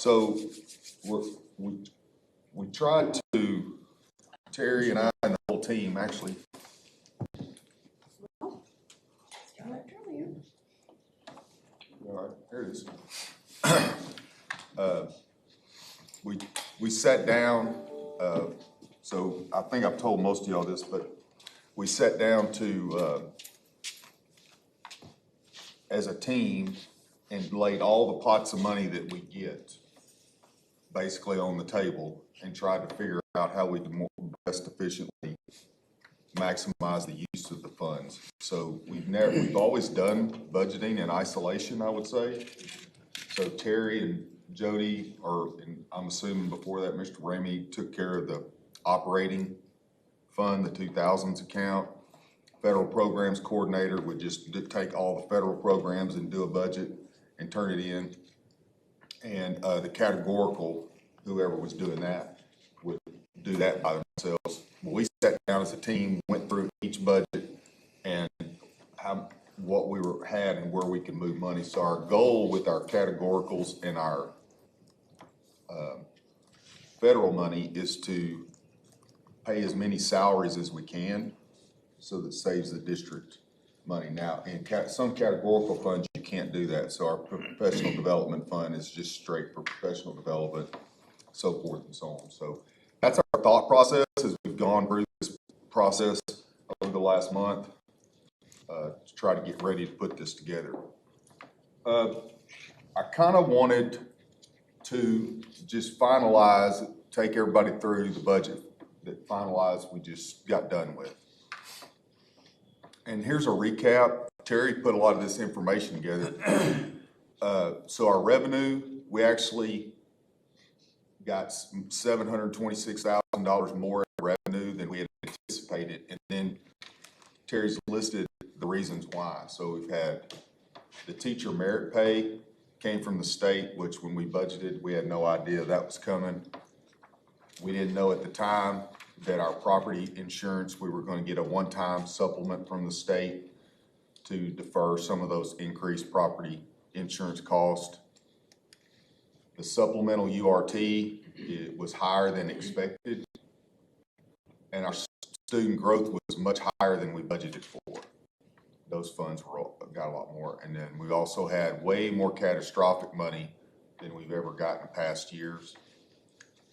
So we tried to, Terry and I and the whole team actually. All right, here it is. We sat down, so I think I've told most of y'all this, but we sat down to, as a team, and laid all the pots of money that we get basically on the table and tried to figure out how we can best efficiently maximize the use of the funds. So we've always done budgeting in isolation, I would say. So Terry and Jody, and I'm assuming before that, Mr. Ramey took care of the operating fund, the 2000s account. Federal programs coordinator would just take all the federal programs and do a budget and turn it in. And the categorical, whoever was doing that, would do that by themselves. We sat down as a team, went through each budget and what we had and where we can move money. So our goal with our categoricals and our federal money is to pay as many salaries as we can, so that saves the district money. Now, in some categorical funds, you can't do that. So our professional development fund is just straight for professional development, so forth and so on. So that's our thought process as we've gone through this process over the last month to try to get ready to put this together. I kind of wanted to just finalize, take everybody through the budget that finalized we just got done with. And here's a recap. Terry put a lot of this information together. So our revenue, we actually got $726,000 more in revenue than we had anticipated. And then Terry's listed the reasons why. So we've had the teacher merit pay came from the state, which when we budgeted, we had no idea that was coming. We didn't know at the time that our property insurance, we were going to get a one-time supplement from the state to defer some of those increased property insurance costs. The supplemental URT, it was higher than expected, and our student growth was much higher than we budgeted for. Those funds got a lot more, and then we also had way more catastrophic money than we've ever gotten in past years.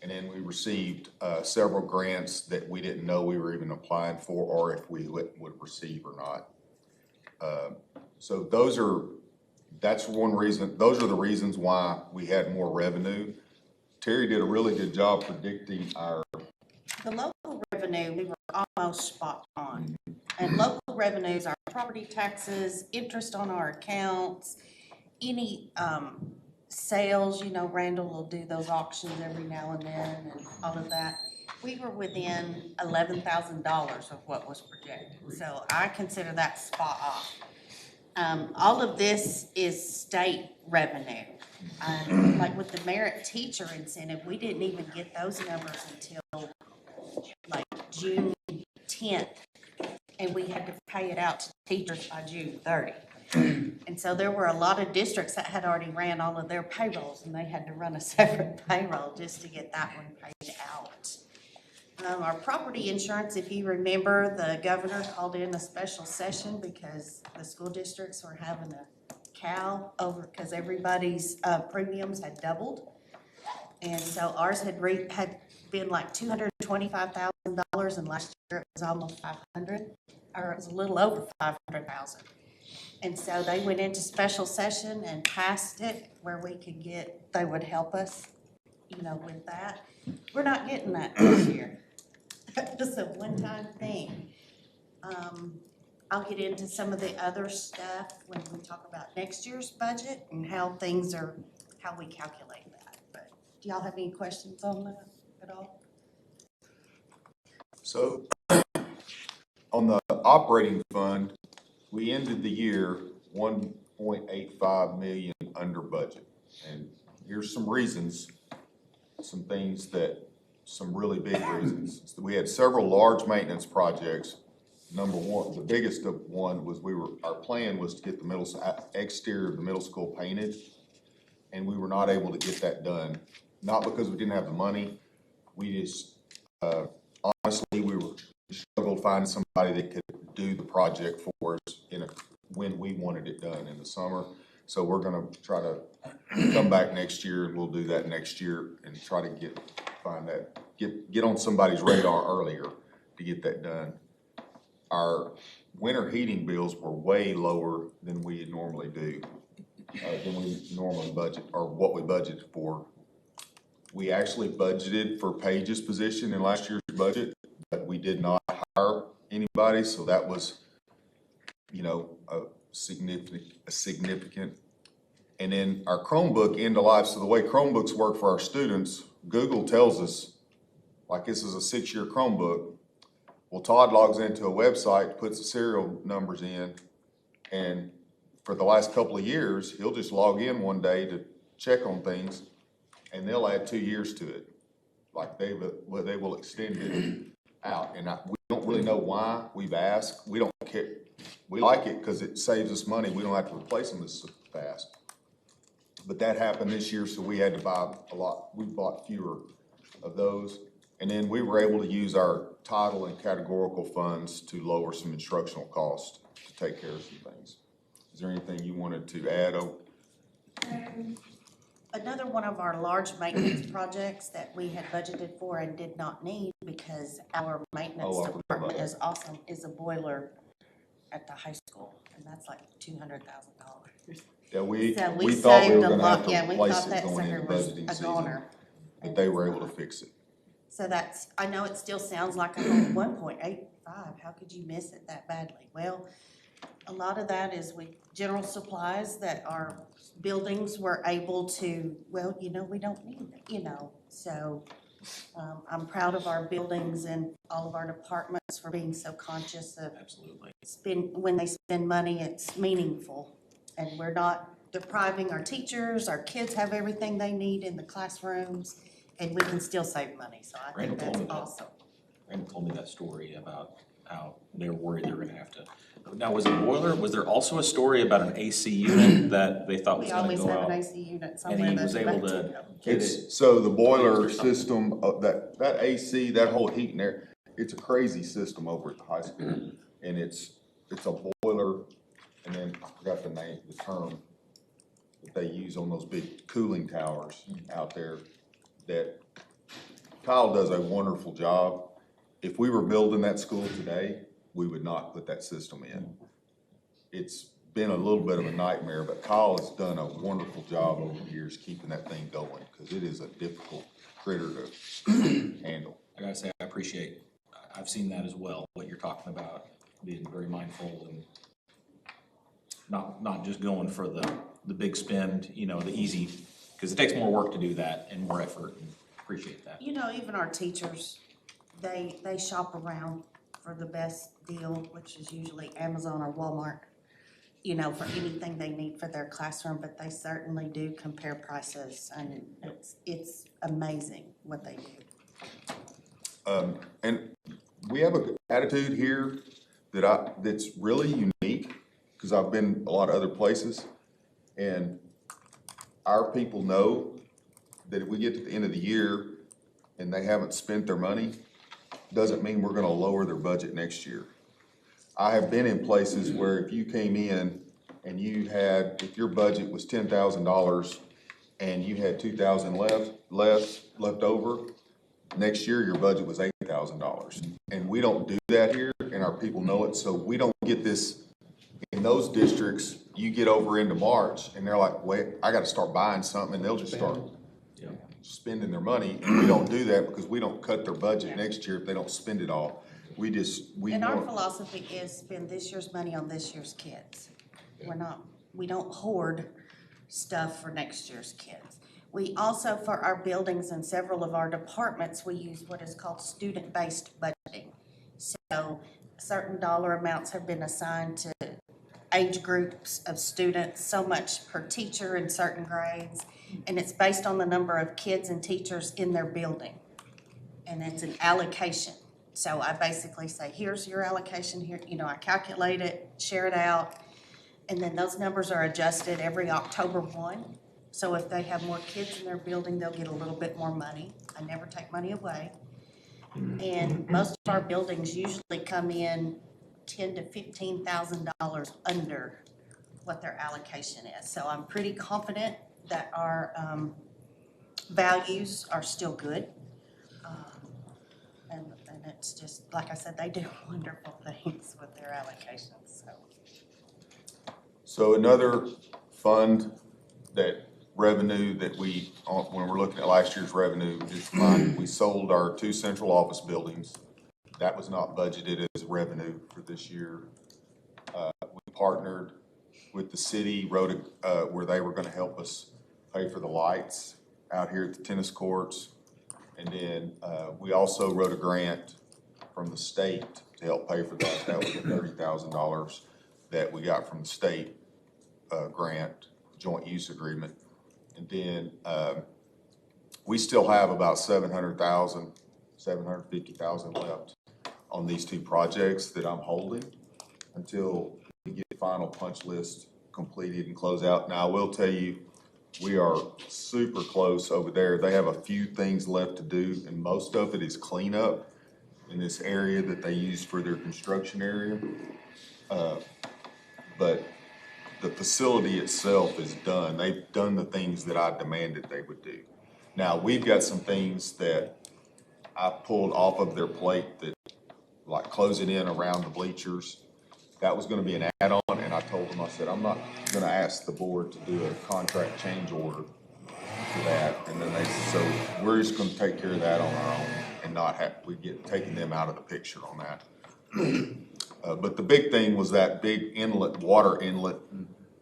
And then we received several grants that we didn't know we were even applying for, or if we would receive or not. So that's one reason. Those are the reasons why we had more revenue. Terry did a really good job predicting the local revenue. We were almost spot on. And local revenues are property taxes, interest on our accounts, any sales. You know, Randall will do those auctions every now and then and all of that. We were within $11,000 of what was projected. So I consider that spot on. All of this is state revenue. Like with the merit teacher incentive, we didn't even get those numbers until like June 10th. And we had to pay it out to teachers by June 30. And so there were a lot of districts that had already ran all of their payrolls, and they had to run a separate payroll just to get that one paid out. Our property insurance, if you remember, the governor called in a special session because the school districts were having a cow over because everybody's premiums had doubled. And so ours had been like $225,000, and last year it was almost 500, or it was a little over 500,000. And so they went into special session and passed it where they would help us, you know, with that. We're not getting that this year. Just a one-time thing. I'll get into some of the other stuff when we talk about next year's budget and how we calculate that. But do y'all have any questions on that at all? So on the operating fund, we ended the year 1.85 million under budget. And here's some reasons, some really big reasons. We had several large maintenance projects. Number one, the biggest of one was our plan was to get the exterior of the middle school painted. and we were not able to get that done. Not because we didn't have the money, we just, honestly, we struggled finding somebody that could do the project for us when we wanted it done in the summer. So we're gonna try to come back next year, and we'll do that next year and try to get on somebody's radar earlier to get that done. Our winter heating bills were way lower than we normally do, than we normally budget, or what we budgeted for. We actually budgeted for Paige's position in last year's budget, but we did not hire anybody, so that was, a significant. And then our Chromebook end of life, so the way Chromebooks work for our students, Google tells us, like, this is a 6-year Chromebook. Well, Todd logs into a website, puts the serial numbers in, and for the last couple of years, he'll just log in one day to check on things, and they'll add 2 years to it. Like they will extend it out, and we don't really know why. We've asked. We don't care. We like it because it saves us money. We don't have to replace them as fast. But that happened this year, so we had to buy a lot. We bought fewer of those. And then we were able to use our title and categorical funds to lower some instructional costs to take care of some things. Is there anything you wanted to add? Another one of our large maintenance projects that we had budgeted for and did not need because our maintenance department is awesome, is a boiler at the high school, and that's like $200,000. Yeah, we So thought we saved were a gonna have lot. Yeah, to we replace thought it that going sucker into was budgeting a season, goner. but they were able to fix it. So that's, I know it still sounds like a whole 1.85, how could you miss it that badly? Well, a lot of that is general supplies that our buildings were able to, well, we don't need it, so. I'm proud of our buildings and all of our departments for being so conscious of. Absolutely. When they spend money, it's meaningful. And we're not depriving our teachers, our kids have everything they need in the classrooms, and we can still save money, so I think that's awesome. Randall told me that story about how they were worried they were gonna have to. Now, was it boiler? Was there also a story about an AC unit that they thought was gonna go out? We always have an AC unit somewhere. And he was able to get it. So the boiler system, that AC, that whole heat in there, it's a crazy system over at the high school. And it's a boiler, and then I forgot the term that they use on those big cooling towers out there, that Kyle does a wonderful job. If we were building that school today, we would not put that system in. It's been a little bit of a nightmare, but Kyle has done a wonderful job over the years keeping that thing going, because it is a difficult critter to handle. I gotta say, I've seen that as well, what you're talking about, being very mindful and not just going for the big spend, the easy, because it takes more work to do that and more effort, and appreciate that. Even our teachers, they shop around for the best deal, which is usually Amazon or Walmart, for anything they need for their classroom, but they certainly do compare prices, and it's amazing what they do. And we have an attitude here that's really unique, because I've been a lot of other places, and our people know that if we get to the end of the year and they haven't spent their money, doesn't mean we're gonna lower their budget next year. I have been in places where if you came in and if your budget was $10,000 and you had $2,000 left over, next year your budget was $8,000. And we don't do that here, and our people know it, so we don't get this. In those districts, you get over into March and they're like, wait, I gotta start buying something, and they'll just start spending their money, and we don't do that because we don't cut their budget next year if they don't spend it all. And our philosophy is spend this year's money on this year's kids. We don't hoard stuff for next year's kids. We also, for our buildings and several of our departments, we use what is called student-based budgeting. So certain dollar amounts have been assigned to age groups of students, so much per teacher in certain grades, and it's based on the number of kids and teachers in their building. And it's an allocation. So I basically say, here's your allocation here, I calculate it, share it out, and then those numbers are adjusted every October 1. So if they have more kids in their building, they'll get a little bit more money. I never take money away. And most of our buildings usually come in $10,000 to $15,000 under what their allocation is. So I'm pretty confident that our values are still good. And it's just, like I said, they do wonderful things with their allocations, so. So another fund that revenue that when we're looking at last year's revenue, is fund, we sold our 2 central office buildings. That was not budgeted as revenue for this year. We partnered with the city, where they were gonna help us pay for the lights out here at the tennis courts. And then, we also wrote a grant from the state to help pay for that. That was the $30,000 that we got from the state, grant, joint use agreement. And then, we still have about $750,000 left on these 2 projects that I'm holding until we get the final punch list completed and close out. Now, I will tell you, we are super close over there. They have a few things left to do, and most of it is cleanup in this area that they use for their construction area. But the facility itself is done. They've done the things that I demanded they would do. Now, we've got some things that I pulled off of their plate that, like closing in around the bleachers. That was gonna be an add-on, and I told them, I said, I'm not gonna ask the board to do a contract change order for that. And then so we're just gonna take care of that on our own and not taking them out of the picture on that. But the big thing was that big inlet, water inlet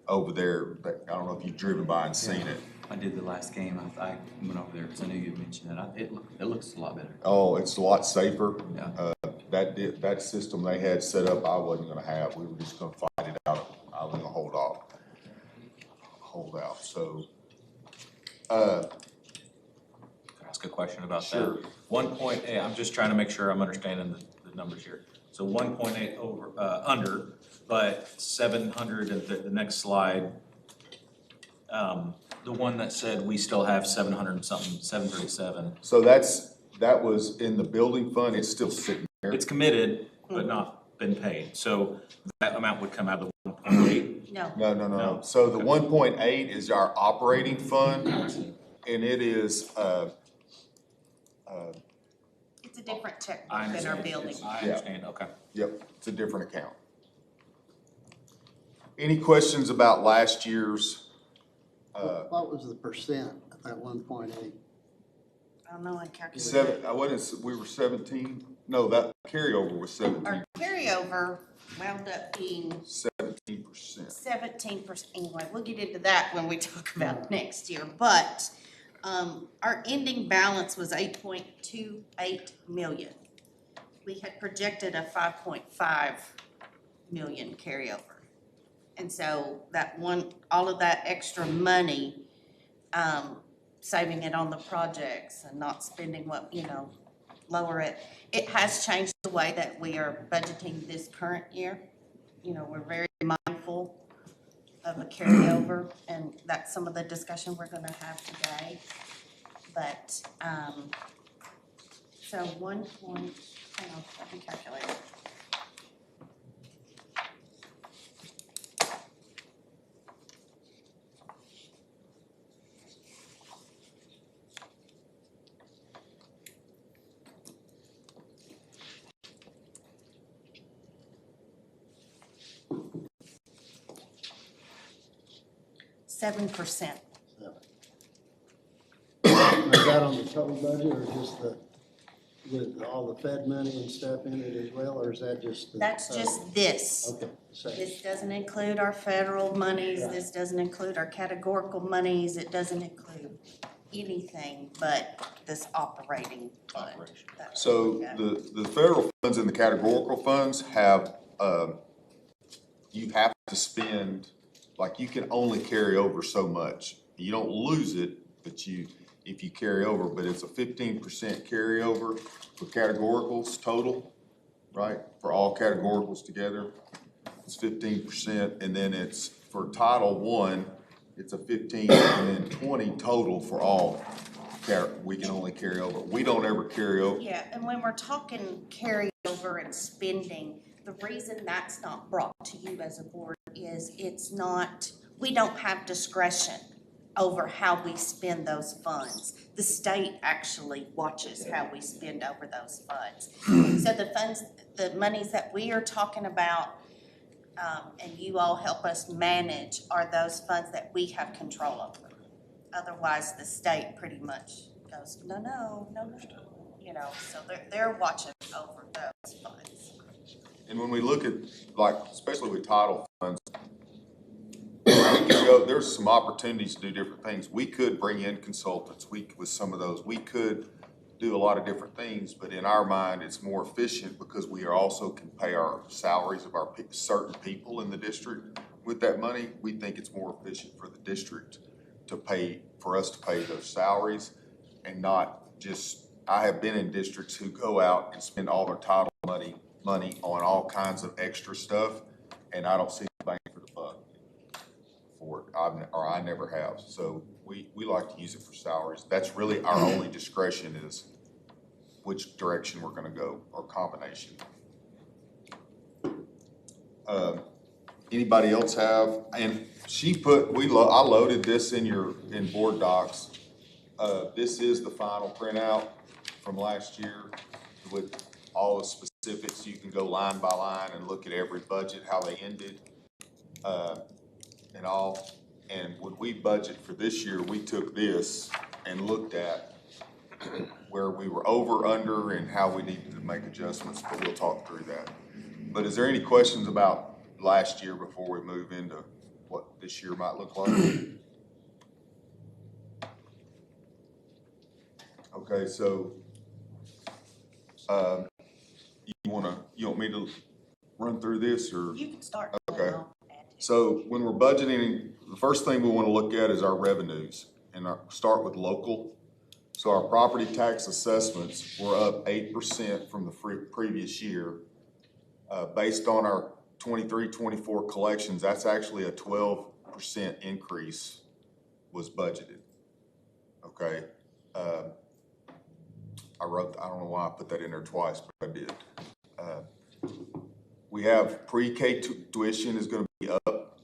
over there, that, I don't know if you've driven by and seen it. I did the last game. I went over there because I knew you mentioned it. It looks a lot better. Oh, it's a lot safer. Yeah. That system they had set up, I wasn't gonna have. We were just gonna fight it out. I was gonna hold out, so. Can I ask a question about Sure. that? 1.8, I'm just trying to make sure I'm understanding the numbers here. So 1.8 over, under, but 700 at the next slide. The one that said we still have 700 and something, 737. So that was in the building fund. It's still sitting there. It's committed, but not been paid. So that amount would come out of the 1.8. No, No. No. So the 1.8 is our operating fund, and it is, it's a different I checkbook in our understand. building. I understand, okay. yep, it's a different account. Any questions about last year's, What was the percent at 1.8? I don't know, I calculated. we were 17? No, that carryover was Our carryover wound up being 17%. 17%. Anyway, we'll get into that when we talk about next year. But our ending balance was 8.28 million. We had projected a 5.5 million carryover. And so all of that extra money, saving it on the projects and not spending lower it. It has changed the way that we are budgeting this current year. We're very mindful of a carryover, and that's some of the discussion we're gonna have today. But, so hang on, let me calculate it. Seven percent. Is that on the total budget or just with all the Fed money and stuff in it as well, or is that just? That's just this. Okay, so, This doesn't include our federal monies, Right. this doesn't include our categorical monies, it doesn't include anything but this operating fund. Operation. That's So what we got. the federal funds and the categorical funds have, you have to spend, like you can only carry over so much. You don't lose it, but if you carry over, but it's a 15% carryover for categoricals total, right? For all categoricals together, it's 15%, and then it's for Title I, it's a 15 and then 20 total for all. We can only carry over. We don't ever carry over. Yeah, and when we're talking carryover and spending, the reason that's not brought to you as a board is it's not, we don't have discretion over how we spend those funds. The state actually watches how we spend over those funds. So the funds, the monies that we are talking about, and you all help us manage, are those funds that we have control over. Otherwise, the state pretty much goes, no, you know, so they're watching over those funds. And when we look at, like, especially with title funds, we can go, there's some opportunities to do different things. We could bring in consultants, with some of those, we could do a lot of different things, but in our mind, it's more efficient because we are also can pay our salaries of our certain people in the district. With that money, we think it's more efficient for the district for us to pay those salaries and not just, I have been in districts who go out and spend all their title money on all kinds of extra stuff, and I don't see the bang for the buck for it, I never have. So we like to use it for salaries. That's really our only discretion is which direction we're gonna go, or combination. Anybody else have, and she put, I loaded this in board docs. This is the final printout from last year with all the specifics. You can go line by line and look at every budget, how they ended, and all. And when we budget for this year, we took this and looked at where we were over, under, and how we needed to make adjustments, but we'll talk through that. But is there any questions about last year before we move into what this year might look like? Okay, so, you want me to run through this, or? You can start. Okay. So when we're budgeting, the first thing we want to look at is our revenues, and start with local. So our property tax assessments were up 8% from the previous year. Based on our 23-24 collections, that's actually a 12% increase was budgeted. Okay. I don't know why I put that in there twice, but I did. We have pre-K tuition is going to be up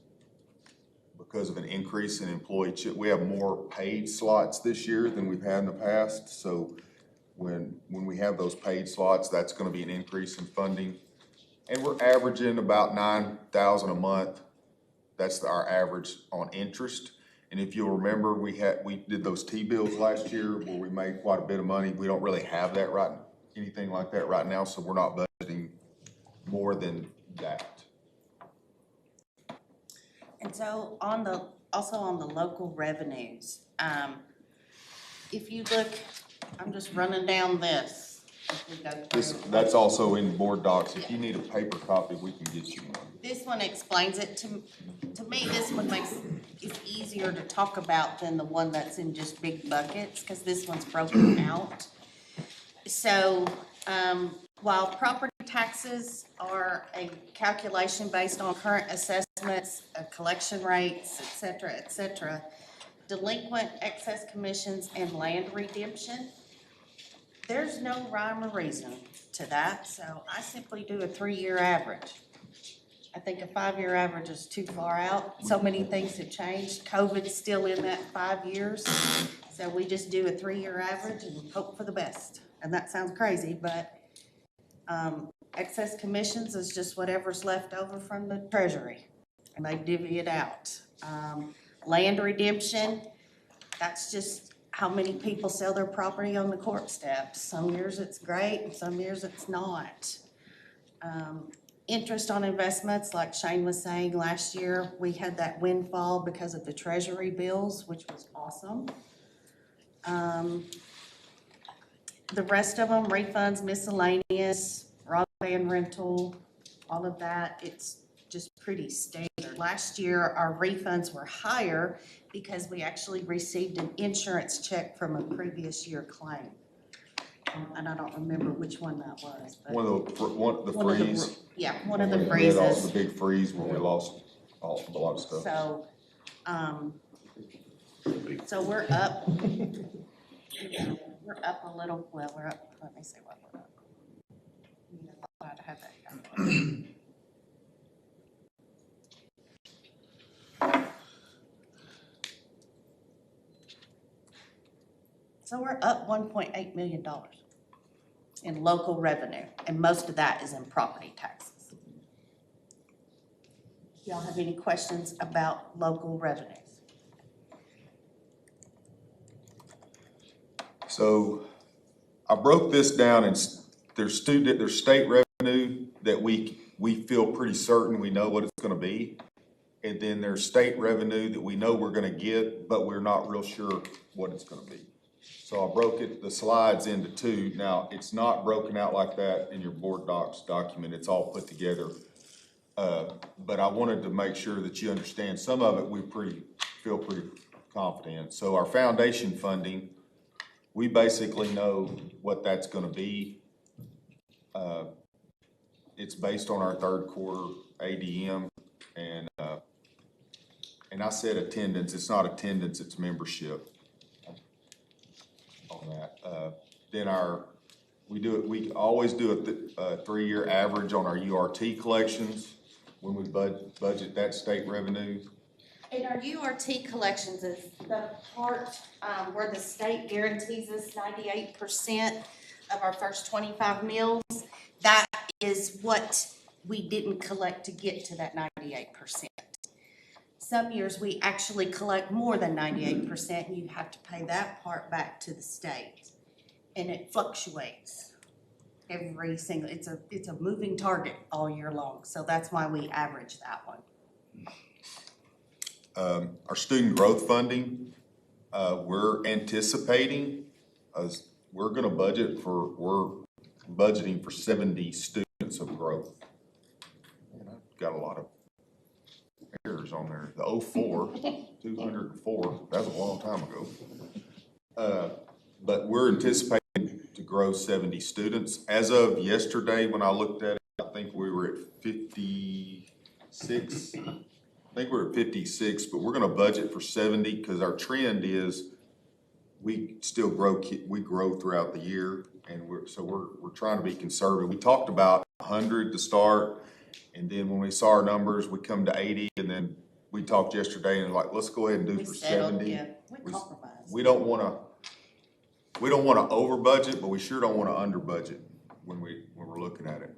because of an increase in employee. We have more paid slots this year than we've had in the past. So when we have those paid slots, that's going to be an increase in funding. And we're averaging about $9,000 a month. That's our average on interest. And if you'll remember, we did those T-bills last year where we made quite a bit of money. We don't really have that anything like that right now, so we're not budgeting more than that. And so also on the local revenues, if you look, I'm just running down this. If we go through. That's also in board docs. If you need a paper copy, we can get you one. This one explains it to me, this one makes it easier to talk about than the one that's in just big buckets, because this one's broken out. So, while property taxes are a calculation based on current assessments, collection rates, et cetera, delinquent excess commissions and land redemption, there's no rhyme or reason to that, so I simply do a 3-year average. I think a 5-year average is too far out. So many things have changed. COVID's still in that 5 years, so we just do a 3-year average and hope for the best. And that sounds crazy, but excess commissions is just whatever's left over from the treasury, and they divvy it out. Land redemption, that's just how many people sell their property on the court steps. Some years it's great, and some years it's not. Interest on investments, like Shane was saying, last year we had that windfall because of the treasury bills, which was awesome. The rest of them, refunds, miscellaneous, broadband rental, all of that, it's just pretty standard. Last year, our refunds were higher because we actually received an insurance check from a previous year claim. And I don't remember which one that was, but. One of the freeze. Yeah, one of the We had also freezes. the big freeze where we lost a lot of stuff. So, So we're up, we're up a little, well, we're up, let me see what we're up. I thought I'd have that calculated. So we're up $1.8 million in local revenue, and most of that is in property taxes. Y'all have any questions about local revenues? So I broke this down and there's state revenue that we feel pretty certain we know what it's gonna be. And then there's state revenue that we know we're gonna get, but we're not real sure what it's gonna be. So I broke the slides into two. Now, it's not broken out like that in your board docs document. It's all put together. But I wanted to make sure that you understand some of it we feel pretty confident. So our foundation funding, we basically know what that's gonna be. It's based on our third quarter ADM and I said attendance, it's not attendance, it's membership on that. Then we always do a 3-year average on our URT collections when we budget that state revenue. And our URT collections is the part, where the state guarantees us 98% of our first 25 meals. That is what we didn't collect to get to that 98%. Some years we actually collect more than 98%, and you have to pay that part back to the state. And it fluctuates every single, it's a moving target all year long, so that's why we average that one. Our student growth funding, we're anticipating, we're budgeting for 70 students of growth. And I've got a lot of errors on there. The 204, that was a long time ago. But we're anticipating to grow 70 students. As of yesterday, when I looked at it, I think we were at 56. I think we're at 56, but we're gonna budget for 70 because our trend is we still grow, we grow throughout the year, and we're trying to be conservative. We talked about 100 to start, and then when we saw our numbers, we come to 80, and then we talked yesterday and like, let's go ahead and do We for settled, 70. yeah, we compromise. We don't wanna over budget, but we sure don't wanna under budget when we're looking at it.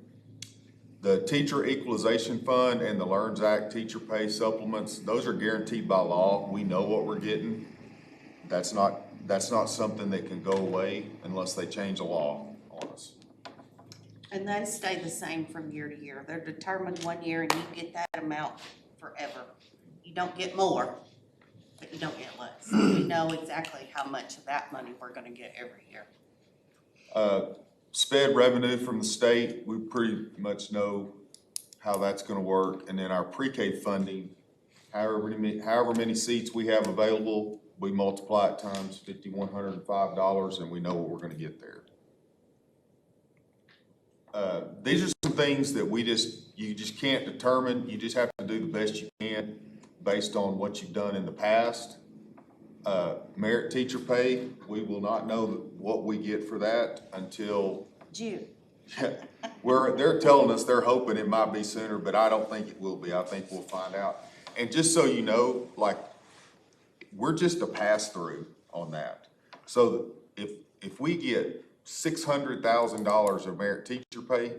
The Teacher Equalization Fund and the LEARNS Act teacher pay supplements, those are guaranteed by law. We know what we're getting. That's not something that can go away unless they change the law on us. And they stay the same from year to year. They're determined one year and you get that amount forever. You don't get more, but you don't get less. We know exactly how much of that money we're gonna get every year. SPED revenue from the state, we pretty much know how that's gonna work. And then our pre-K funding, however many seats we have available, we multiply it times $5,105 and we know what we're gonna get there. These are some things that you just can't determine. You just have to do the best you can based on what you've done in the past. Merit teacher pay, we will not know what we get for that until June. they're telling us they're hoping it might be sooner, but I don't think it will be. I think we'll find out. And just so you know, like, we're just a pass-through on that. So if we get $600,000 of merit teacher pay,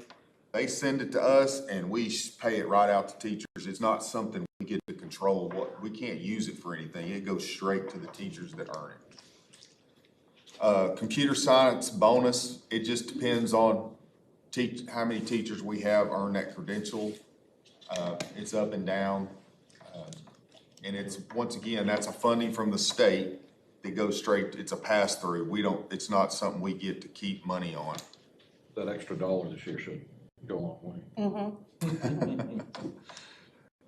they send it to us and we pay it right out to teachers. It's not something we get to control. We can't use it for anything. It goes straight to the teachers that earn it. Computer science bonus, it just depends on how many teachers we have earn that credential. It's up and down. And it's, once again, that's a funding from the state that goes straight, it's a pass-through. It's not something we get to keep money on. That extra dollar this year should go a long way.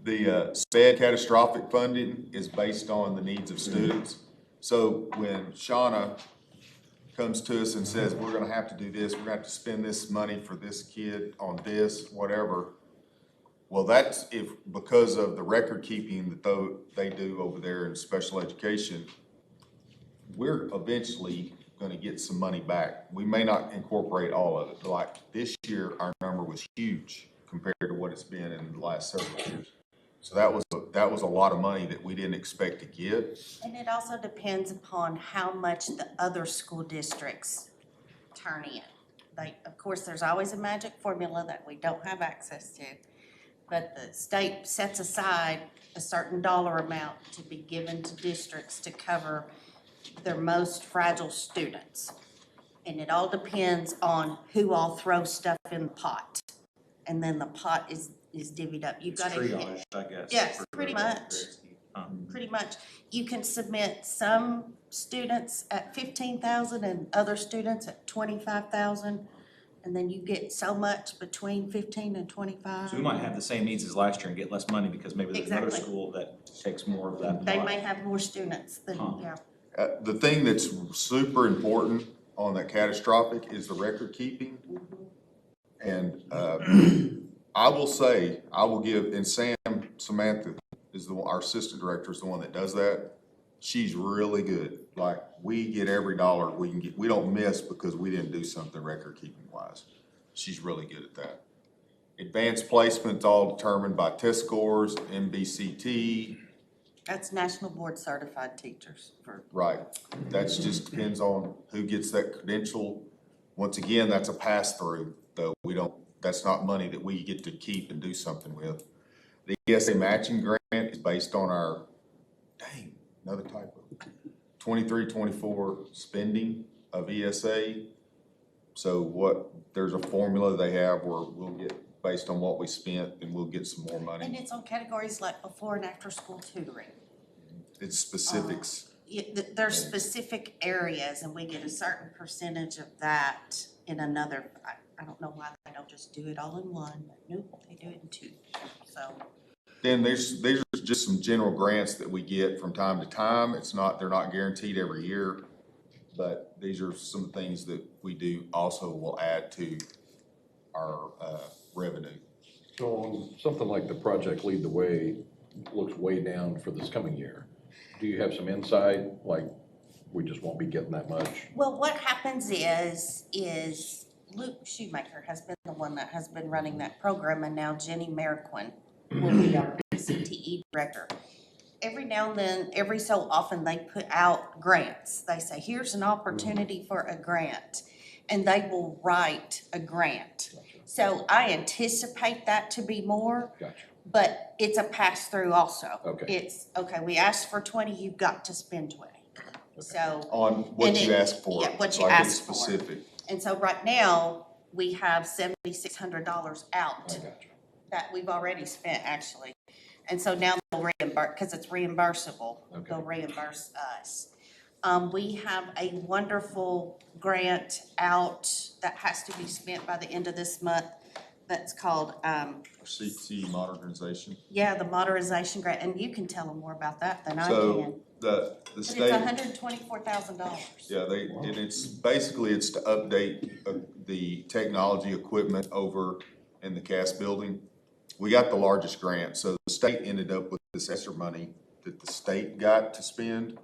The SPED catastrophic funding is based on the needs of students. So when Shauna comes to us and says, we're gonna have to do this, we're gonna have to spend this money for this kid on this, whatever, well, that's because of the record keeping that they do over there in special education, we're eventually gonna get some money back. We may not incorporate all of it, but like this year, our number was huge compared to what it's been in the last several years. So that was a lot of money that we didn't expect to get. And it also depends upon how much the other school districts turn in. Of course, there's always a magic formula that we don't have access to, but the state sets aside a certain dollar amount to be given to districts to cover their most fragile students. And it all depends on who all throws stuff in the pot. And then the pot is divvied up. You've It's got to hit. triage, I guess. Yes, for pretty the- much. Pretty much. You can submit some students at 15,000 and other students at 25,000. And then you get so much between 15 and 25. So we might have the same needs as last year and get less money because maybe there's another Exactly. school that takes more of that They pot. may have more students than, Huh. yeah. The thing that's super important on that catastrophic is the record keeping. And, I will say, I will give, and Samantha is our assistant director, is the one that does that. She's really good. Like, we get every dollar we can get. We don't miss because we didn't do something record keeping wise. She's really good at that. Advanced placement's all determined by test scores, MBCT, That's National Board Certified Teachers for, right. That's just depends on who gets that credential. Once again, that's a pass-through, though. That's not money that we get to keep and do something with. The ESA matching grant is based on our, another typo, 23-24 spending of ESA. So there's a formula they have where we'll get, based on what we spent, and we'll get some more and money. it's on categories like before and after school tutoring. It's specifics. There's specific areas and we get a certain percentage of that in another, I don't know why they don't just do it all in one, but nope, they do it in two, so. Then there's just some general grants that we get from time to time. They're not guaranteed every year. But these are some things that we do also will add to our, revenue. So on something like the Project Lead the Way looks way down for this coming year. Do you have some insight, like, we just won't be getting that much? Well, what happens is Luke Shoemaker has been the one that has been running that program, and now Jenny Merquin will be our CTE director. Every now and then, every so often, they put out grants. They say, here's an opportunity for a grant, and they will write a grant. So I anticipate that to be more, Gotcha. but it's a pass-through also. Okay. It's, okay, we asked for 20, you've got to spend 20. So, On what And you it- ask for. yeah, what you like it's ask for. Specific. and so right now, we have $7,600 I out gotcha. that we've already spent, actually. And so now they'll reimburse, because it's reimbursable, Okay. they'll reimburse us. We have a wonderful grant out that has to be spent by the end of this month. That's called, CT modernization. the modernization grant, and you can tell them more about that than I So can. the But it's state. $124,000. Yeah, and it's basically to update the technology equipment over in the CAS building. We got the largest grant, so the state ended up with this extra money that the state got to spend,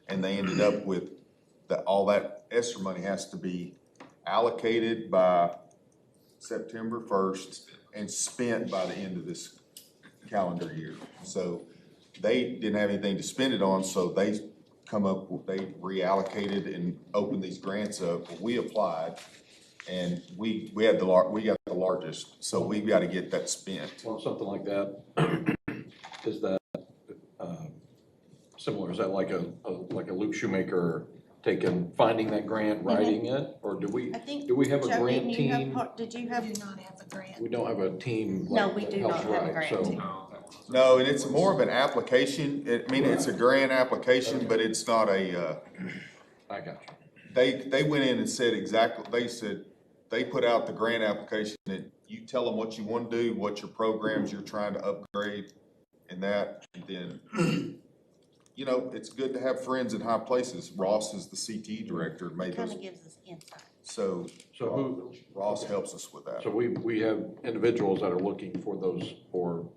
and they ended up with all that extra money has to be allocated by September 1st and spent by the end of this calendar year. So they didn't have anything to spend it on, so they reallocated and opened these grants up. We applied, and we got the largest, so we've got to get that spent. Well, something like that, is that, similar, is that like a Luke Shoemaker finding that grant, writing it? Or do we I think, have a Joe, grant didn't you have team? did you have? We do not have a grant. We don't have a team No, like we that do helps not have a write, grant so. team. No, and it's more of an application. It's a grant application, but it's not a, I got you. they went in and said they put out the grant application that you tell them what you want to do, what your programs you're trying to upgrade and that, and then, it's good to have friends in high places. Ross is the CTE director, made Kind those, of gives us insight. so So Ross helps us with that. So we have individuals that are looking for those, or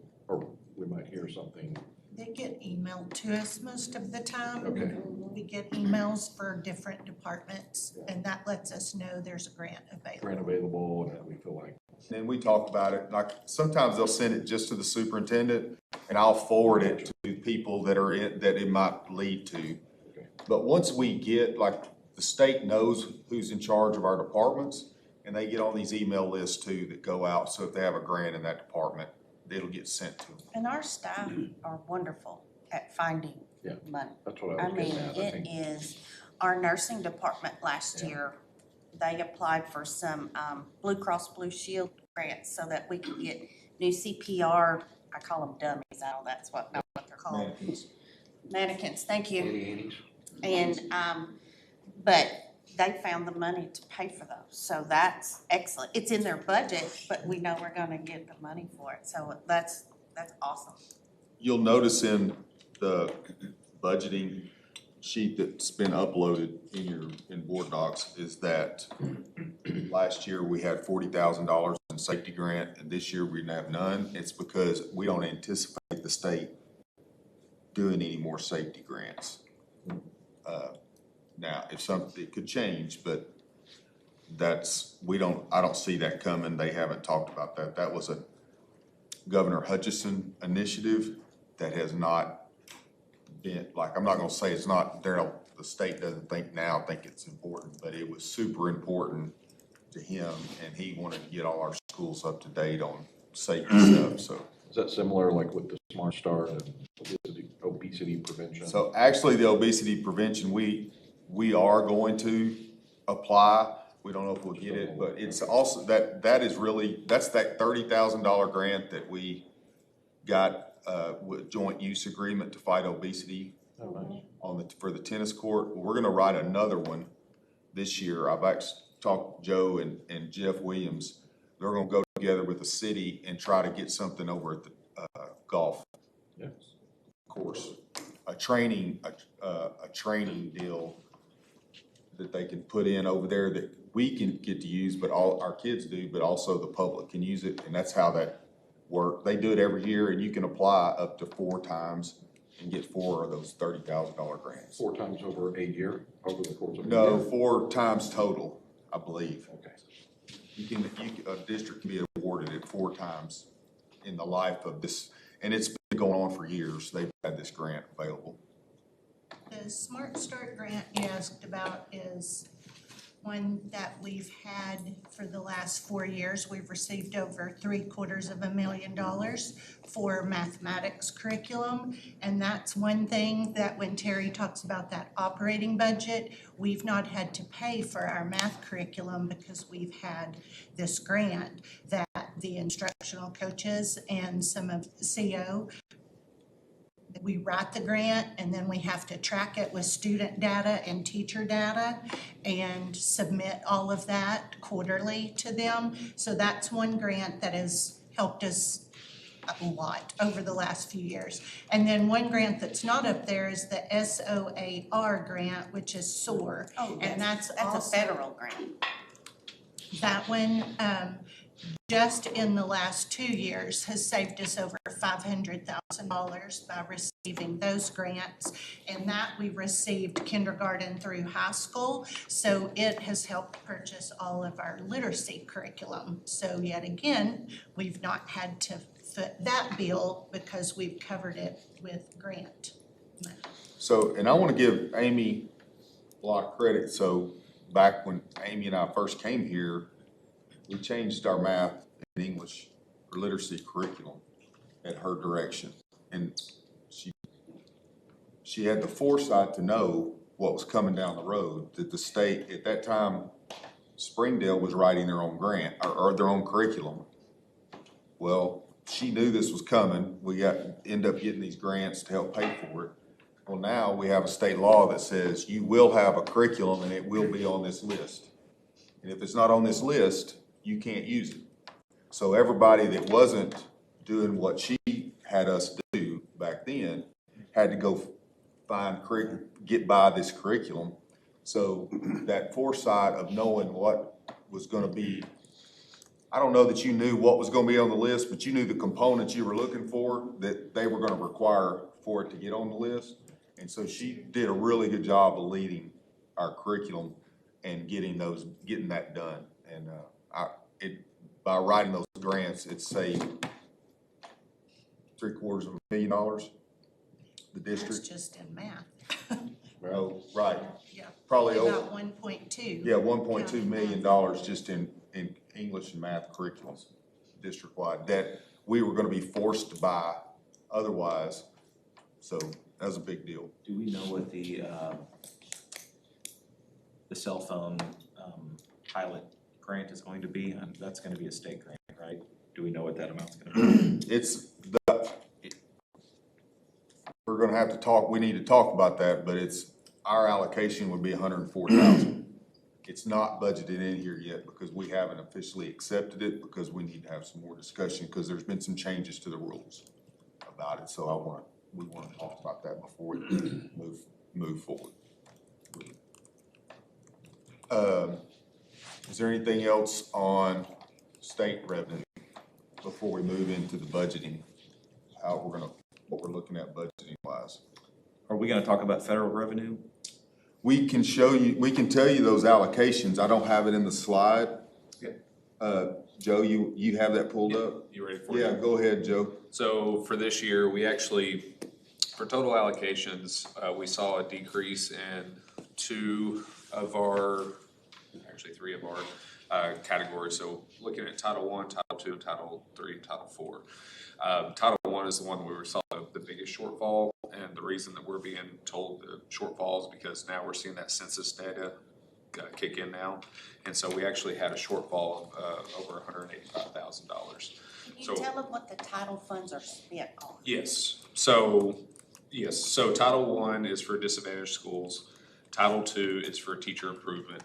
we might hear something They get emailed to us most of the time. Okay. We get emails for different departments, and that lets us know there's a grant available. Grant available, and that we feel like, Then we talk about it, like, sometimes they'll send it just to the superintendent, and I'll forward it to people that are in, that it might lead to. Okay. But once we get, like, the state knows who's in charge of our departments, and they get on these email lists too that go out, so if they have a grant in that department, it'll get sent to them. And our staff are wonderful at finding Yeah. money. that's what I I was mean, getting at, I it think. is, our nursing department last Yeah. year, they applied for some Blue Cross Blue Shield grants so that we could get new CPR, I call them dummies, I don't know, that's what, not what they're called. Mannequins. Mannequins, thank you. Annie's. And, but they found the money to pay for those, so that's excellent. It's in their budget, but we know we're gonna get the money for it, so that's awesome. You'll notice in the budgeting sheet that's been uploaded in board docs is that last year we had $40,000 in safety grant, and this year we have none. It's because we don't anticipate the state doing any more safety grants. Now, if something, it could change, but I don't see that coming. They haven't talked about that. That was a Governor Hutchison initiative that has not been, like, I'm not gonna say it's not, the state doesn't think it's important, but it was super important to him, and he wanted to get all our schools up to date on safety stuff, so. Is that similar like with the Smart Start and obesity prevention? So actually, the obesity prevention, we are going to apply. We don't know if we'll get it, but it's also, that is really, that's that $30,000 grant that we got, with joint use agreement to fight obesity Oh, nice. for the tennis court. We're gonna write another one this year. I've actually talked to Joe and Jeff Williams. They're gonna go together with the city and try to get something over at the, golf Yeah. course. A training deal that they can put in over there that we can get to use, but all our kids do, but also the public can use it, and that's how that works. They do it every year, and you can apply up to 4 times and get 4 of those $30,000 grants. 4 times over a year, over the course of a No, year? 4 times total, I believe. Okay. A district can be awarded it 4 times in the life of this, and it's been going on for years. They've had this grant available. The Smart Start grant you asked about is one that we've had for the last 4 years. We've received over $750,000 for mathematics curriculum. And that's one thing that when Terry talks about that operating budget, we've not had to pay for our math curriculum because we've had this grant that the instructional coaches and some of the CO, we write the grant and then we have to track it with student data and teacher data and submit all of that quarterly to them. So that's one grant that has helped us a lot over the last few years. And then one grant that's not up there is the SOAR grant, which is SOAR. Oh, And that's a also- federal grant. That one, just in the last 2 years has saved us over $500,000 by receiving those grants. And that we received kindergarten through high school. So it has helped purchase all of our literacy curriculum. So yet again, we've not had to foot that bill because we've covered it with grant money. So, and I want to give Amy a lot of credit. So back when Amy and I first came here, we changed our math and English or literacy curriculum at her direction. And she had the foresight to know what was coming down the road, that the state, at that time, Springdale was writing their own grant or their own curriculum. Well, she knew this was coming. We end up getting these grants to help pay for it. Well, now we have a state law that says you will have a curriculum and it will be on this list. And if it's not on this list, you can't use it. So everybody that wasn't doing what she had us do back then had to go get by this curriculum. So that foresight of knowing what was gonna be, I don't know that you knew what was gonna be on the list, but you knew the components you were looking for that they were gonna require for it to get on the list. And so she did a really good job of leading our curriculum and getting that done. And, by writing those grants, it saved $750,000, the That's district. just in math. Oh, right, Yeah. probably over, About 1.2. yeah, $1.2 million just in English and math curriculums, district-wide, that we were gonna be forced to buy otherwise. So that was a big deal. Do we know what the cell phone, pilot grant is going to be? That's gonna be a state grant, right? Do we know what that amount's gonna be? We're gonna have to talk, we need to talk about that, but our allocation would be $104,000. It's not budgeted in here yet because we haven't officially accepted it, because we need to have some more discussion, because there's been some changes to the rules about it, so we wanna talk about that before we move forward. Is there anything else on state revenue before we move into the budgeting? What we're looking at budgeting wise? Are we gonna talk about federal revenue? We can tell you those allocations. I don't have it in the slide. Yeah. Joe, you have that pulled up? You ready for it? Yeah, go ahead, Joe. So for this year, we actually, for total allocations, we saw a decrease in three of our categories. So looking at Title I, Title II, Title III, and Title IV. Title I is the one where we saw the biggest shortfall, and the reason that we're being told the shortfall is because now we're seeing that census data kick in now, and so we actually had a shortfall of over $185,000. Can you So- tell them what the title funds are spent on? Yes, so Title I is for disadvantaged schools, Title II is for teacher improvement,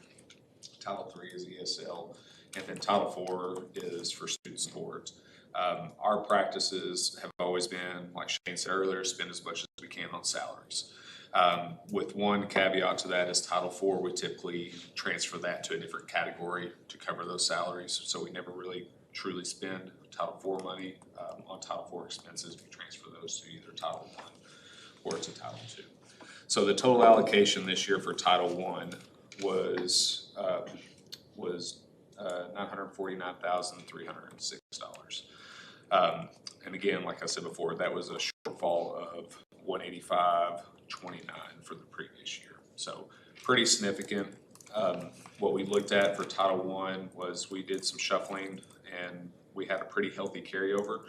Title III is ESL, and then Title IV is for student sports. Our practices have always been, like Shane said earlier, spend as much as we can on salaries. With one caveat to that is Title IV, we typically transfer that to a different category to cover those salaries. So we never really truly spend Title IV money on Title IV expenses. We transfer those to either Title I or to Title II. So the total allocation this year for Title I was $949,306. And again, like I said before, that was a shortfall of $185,29 for the previous year. So pretty significant. What we looked at for Title I was we did some shuffling and we had a pretty healthy carryover.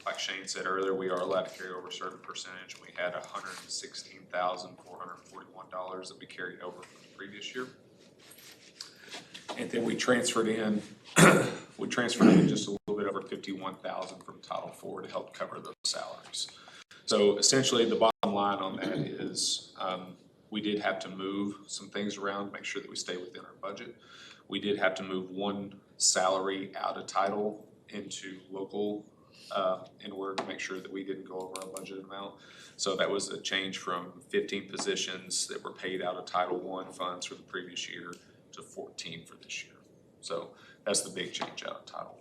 Like Shane said earlier, we are allowed to carry over a certain percentage. We had $116,441 that we carried over from the previous year. And then we transferred in just a little bit over $51,000 from Title IV to help cover those salaries. So essentially, the bottom line on that is we did have to move some things around, make sure that we stay within our budget. We did have to move one salary out of title into local in order to make sure that we didn't go over our budget amount. So that was a change from 15 positions that were paid out of Title I funds for the previous year to 14 for this year. So that's the big change out of Title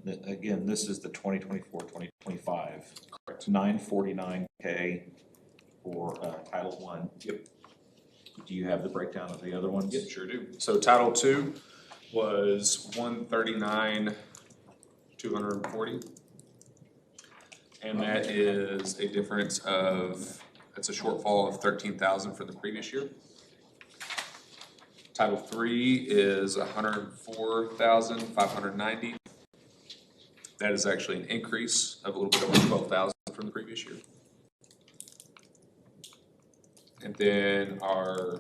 I. Again, this is the 2024-2025. Correct. $949K for Title I. Yep. Do you have the breakdown of the other ones? Yep, sure do. So Title II was $139,240. And that is a difference that's a shortfall of $13,000 for the previous year. Title III is $104,590. That is actually an increase of a little bit over $12,000 from the previous year. And then our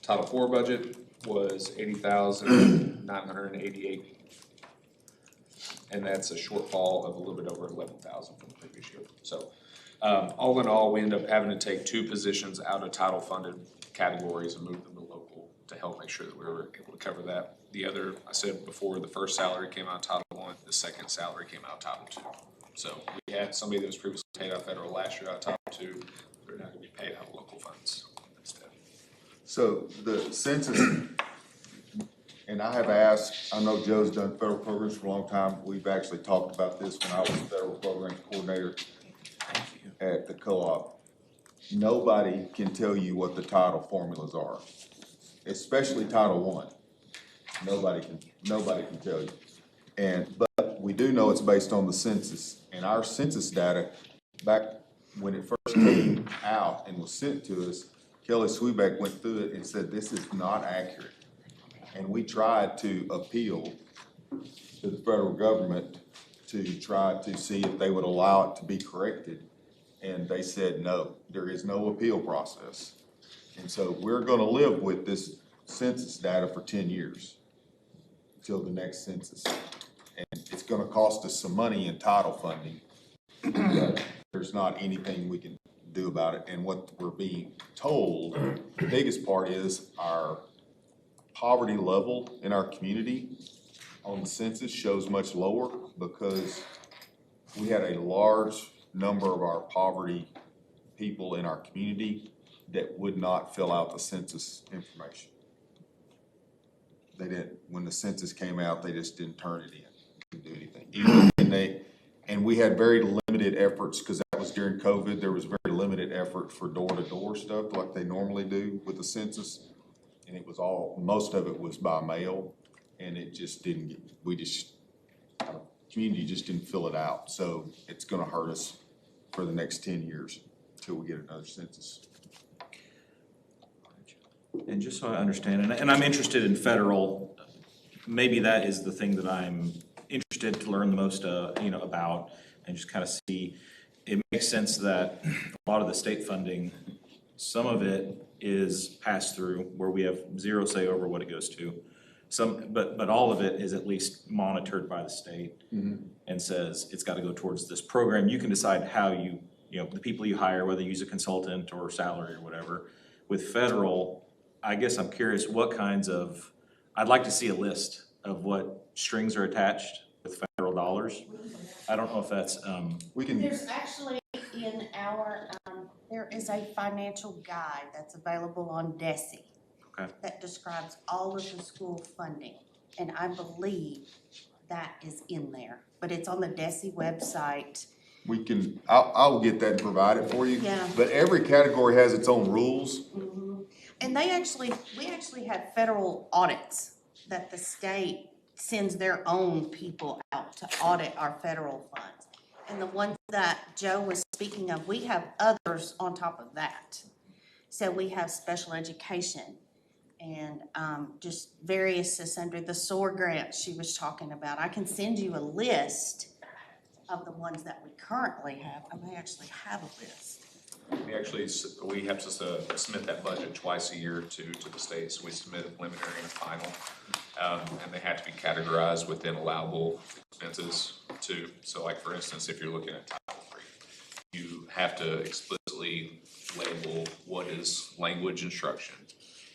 Title IV budget was $80,988. And that's a shortfall of a little bit over $11,000 from the previous year. So all in all, we end up having to take two positions out of title funded categories and move them to local to help make sure that we were able to cover that. The other, I said before, the first salary came out of Title I, the second salary came out of Title II. So we had somebody that was previously paid out of federal last year out of Title II, they're now gonna be paid out of local funds instead. So the census, and I have asked, I know Joe's done federal programs for a long time. We've actually talked about this when I was federal programs coordinator. Thank you. at the co-op, nobody can tell you what the title formulas are, especially Title One. Nobody can tell you. But we do know it's based on the census, and our census data, back when it first came out and was sent to us, Kelly Sweeback went through it and said, this is not accurate. And we tried to appeal to the federal government to try to see if they would allow it to be corrected. And they said, no, there is no appeal process. And so we're gonna live with this census data for 10 years till the next census. And it's gonna cost us some money in title funding, but there's not anything we can do about it. And what we're being told, the biggest part is our poverty level in our community on the census shows much lower because we had a large number of our poverty people in our community that would not fill out the census information. They didn't, when the census came out, they just didn't turn it in, didn't do anything. And we had very limited efforts, because that was during COVID, there was very limited effort for door-to-door stuff like they normally do with the census. And it was most of it was by mail, and it just didn't get, community just didn't fill it out. So it's gonna hurt us for the next 10 years till we get another census. And just so I understand, and I'm interested in federal, maybe that is the thing that I'm interested to learn the most, about, and just kind of see. It makes sense that a lot of the state funding, some of it is passed through, where we have zero say over what it goes to. But all of it is at least monitored by the state and says it's got to go towards this program. You can decide how the people you hire, whether you use a consultant or salary or whatever. With federal, I guess I'm curious what kinds of, I'd like to see a list of what strings are attached with federal dollars. I don't know if that's, We can, There's actually in our, there is a financial guide that's available on DESI. Okay. That describes all of the school funding, and I believe that is in there, but it's on the DESI website. I'll get that and provide it for you. Yeah. But every category has its own rules. And we actually have federal audits that the state sends their own people out to audit our federal funds. And the ones that Joe was speaking of, we have others on top of that. So we have special education and just various under the SOAR grant she was talking about. I can send you a list of the ones that we currently have. I may actually have a list. We have to submit that budget twice a year to the state, so we submit a preliminary and a final. And they have to be categorized within allowable expenses too. So like, for instance, if you're looking at Title III, you have to explicitly label what is language instruction,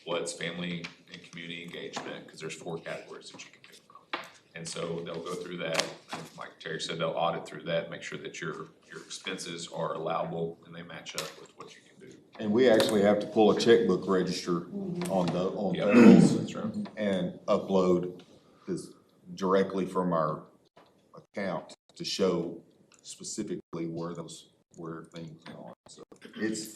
what's family and community engagement, because there's 4 categories that you can pick from. And so they'll go through that, and like Terry said, they'll audit through that, make sure that your expenses are allowable and they match up with what you can do. And we actually have to pull a checkbook register on Yep, those that's right. and upload this directly from our account to show specifically where things are. So it's,